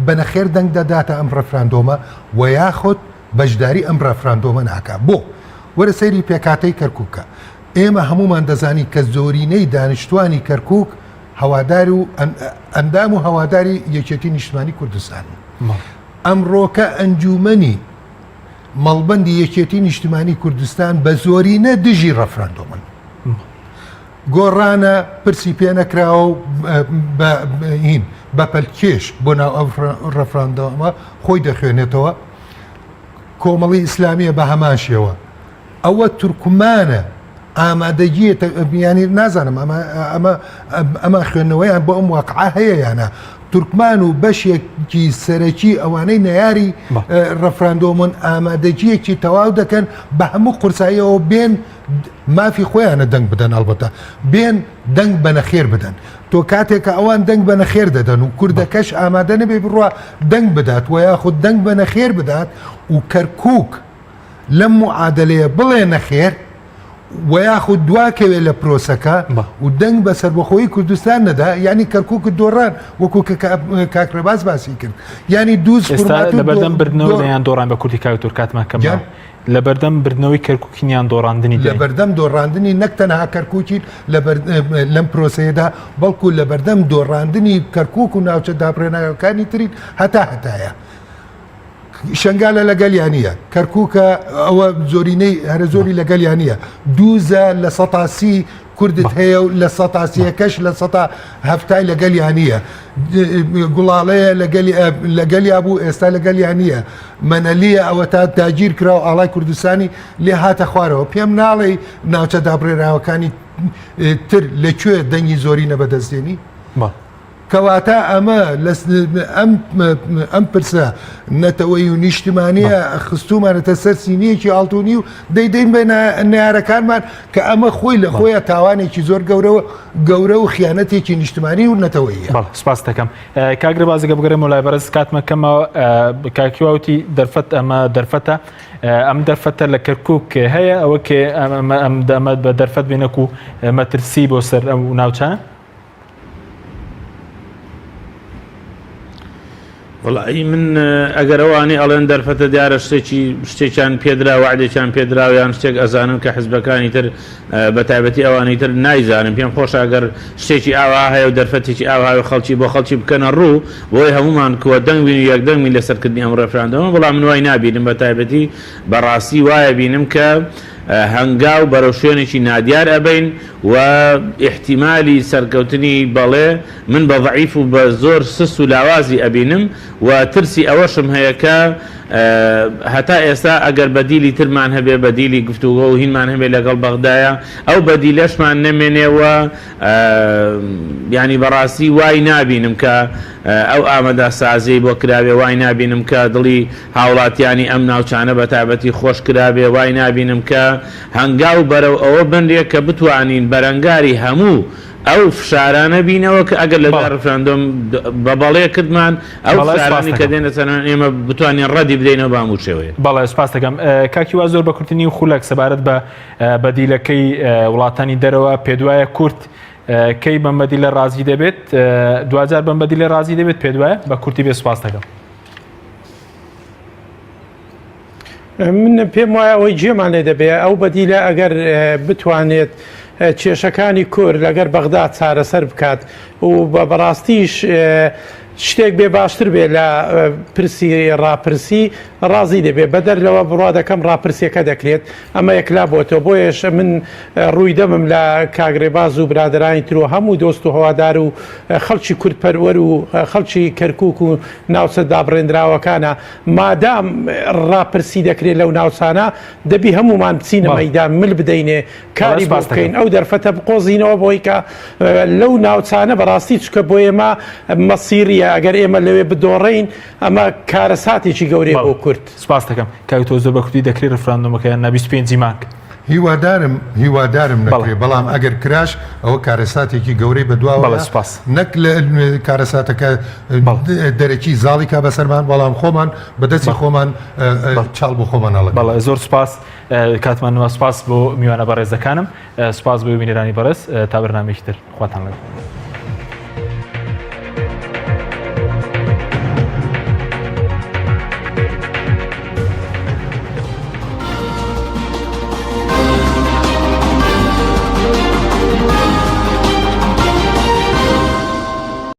بەنەخێر دەنگ دەداتە ئەم ڕەفراندۆمە و یاخۆت بەشداری ئەم ڕەفراندۆمە ناکە بۆ وەرە سەیری پێکاتەی کەرکووکە ئێمە هەمومان دەزانی کە زۆرینەی دانیشتوانی کەرکووک هەوادار و ئەندام و هەواداری یەکێتی نیشتمانی کوردستان ئەمڕۆکە ئەنجومەنی مەڵبەندی یەکێتی نیشتمانی کوردستان بە زۆرینە دژی ڕەفراندۆمن گۆڕانە پرسی پێ نەکراوە و بەپەلکێش بۆ ناو ئەو ڕەفراندۆمە خۆی دەخوێنێتەوە کۆمەڵی ئیسلامیە بە هەماشیەوە ئەوە تورکمانە ئامادەگیە ینی نازانم ئەمە خوێندنەوەیان بۆ ئەم واقعە هەیە یانە تورکمان و بەشێکی سەرەکی ئەوانەی نەیاری ڕەفراندۆمن ئامادەجیەکی تەواو دەکەن بە هەموو قورساییەوە بێن مافی خۆیانە دەنگ بدەن ئەڵبەتە بێن دەنگ بە نەخێر بدەن تۆ کاتێکە ئەوان دەنگ بە نەخێر دەدەن و کوردەکەش ئامادە نەبێ بڕوە دەنگ بدات و یاخود دەنگ بە نەخێر بدات و کەرکووک لەم معادلەیە بڵێ نەخێر و یاخود دواکەوێت لە پرۆسەکە و دەنگ بە سربەخۆی کوردستان نەدا ینی کەرکووکت دۆڕان وەکو کاکرەباز باسی کرد ینی دووز لە بەردەم بردنەوە لەیان دۆڕان بە کوردی کاوتور کاتمان کەم لە بەردەم بردنەوەی کەرکووکینیان دۆڕاندنی لە بەردەم دۆڕاندنی نەک تەنها کەرکووکی لەم پرۆسەیەدا بەڵکو لە بەردەم دۆڕاندنی کەرکووک و ناوچە دابڕێنەوەکانی ترین هەتایە شنگالە لەگەلیانە کەرکووکە ئەوە زۆرینەی هەرە زۆری لەگەلیانە دووزە لە 180 کوردت هەیە و لە 180کەش لە 170 لەگەلیانە گوڵاڵەیە لەگەلیا بوو ئێستا لەگەلیانە مەنەلیە ئەوە تا داگیر کرا و ئاڵای کوردستانی لێ هاتە خوارەوە پێم ناڵێ ناوچە دابڕێراوەکانی تر لەکوێ دەنگی زۆری نەبەدەستێنی کەواتە ئەمە ئەم پرسە نەتەوەی و نیشتمانیە خستومانەتە سەر سینیەکی ئاڵتونی و دەیدەین بە نارەکانمان کە ئەمە خۆی لە خۆیە تاوانێکی زۆر گەورە و خیانەتێکی نیشتمانی و نەتەوەیە سپاس دەکەم کاگرە بازگە بگەڕێم و لای بەرز کاتمە کەمەوە کاکیواوتی دەرفەت ئەمە دەرفەتە ئەم دەرفەتە لە کەرکووک هەیە ئەوە کێ ئەمە بە دەرفەت بێنەک و مەترسی بۆ سەر ئەو ناوچانە وڵی من ئەگەر ئەوانەی ئەڵێن دەرفەتە دیارە شتێکیان پێدرا وعدێکیان پێدراویان شتێک ئەزانم کە حزبەکانی تر بە تایبەتی ئەوانەی تر نایزانم پێم خۆش ئەگەر شتێکی ئاوا هەیە و دەرفەتێکی ئاوا و خەڵکی بۆ خەڵکی بکەنە ڕوو بۆی هەمومان کووە دەنگبین و یەک دەنگمی لەسەرکردنی ئەم ڕێفراندەمە بەڵام من وای نابینم بە تایبەتی بەڕاستی وایە بینم کە هەنگاو بەرەو شوێنێکی نادیار ئەبین و احتیمالی سەرکەوتنی بەڵێ من بە ضعیف و بە زۆر سس و لاوازی ئەبینم و ترسی ئەوەشم هەیە کە هەتا ئێستا ئەگەر بەدیلی ترمان هەبێ بەدیلی گفتوگۆ و هینمان هەبێ لەگەڵ بەغدایە ئەو بەدیلەشمان نەمێنێەوە ینی بەڕاستی وای نابینم کە ئەو ئامادە سازەی بۆ کراوێ وای نابینم کە دڵی هاوڵاتیانی ئەم ناوچانە بە تایبەتی خۆش کرابێ وای نابینم کە هەنگاو بەرەو ئەوە بنرێت کە بتوانین بەرەنگاری هەموو ئەو فشارانە بینەوە کە ئەگەر لە ڕفراندۆم بە بەڵێ کردمان ئەو فشارانی کە دێنەچەنان ئێمە بتوانین ڕەدی بدەینەوە باموو شێوەیە بەڵێ سپاس دەکەم کاکی وا زۆر بە کورتنی و خولەک سەبارەت بە بەدیلەکەی وڵاتانی دەرەوە پێدوایە کورت کەی بەمبەدی لە ڕازی دەبێت دوجار بەمبەدی لە ڕازی دەبێت پێدوایە بە کورتی بێ سپاس دەکەم من پێم وایە ئەوەی جێمان لێ دەبێت ئەو بەدیلە ئەگەر بتوانێت کێشەکانی کورد لەگەر بەغداد چارەسەر بکات و بەڕاستیش شتێک بێ باشتر بێ لە پرسی ڕاپرسی ڕازی دەبێت بەدەر لەوە بڕوا دەکەم ڕاپرسیەکە دەکرێت ئەمە یەکلا بۆتەوە بۆیش من ڕووی دەمم لە کاگرێباز و برادرانی تر و هەموو دۆست و هەوادار و خەڵکی کوردپەروەر و خەڵکی کەرکووک و ناوچە دابڕێنراوەکانە مادام ڕاپرسی دەکرێت لەو ناوچانە دەبی هەمومان بچینە مەیدان مل بدەینێ کاری بۆ بکەین ئەو دەرفەتە بقۆزینەوە بۆی کە لەو ناوچانە بەڕاستی چکە بۆ ئێمە مەسیریە ئەگەر ئێمە لەوێ بدۆڕین ئەمە کارەساتێکی گەورەی بۆ کورد سپاس دەکەم کاوی تۆ زۆر بە کوردی دەکرێت ڕفراندۆمەکەیان نە 25 مانگ هیوادارم نەکرێ بەڵام ئەگەر کراش ئەوە کارەساتێکی گەورەی بەدواوە سپاس نەک لە کارەساتەکە دەرەکی زاڵی کا بەسەرمان بەڵام خۆمان بەدەستی خۆمان چاڵ بۆ خۆمانەڵە بەڵێ زۆر سپاس کاتمانەوە سپاس بۆ میوانە بەڕێزەکانم سپاس بۆ بینێرانی بەڕێز تا بەرنامێکی تر خواتان لەگەڵ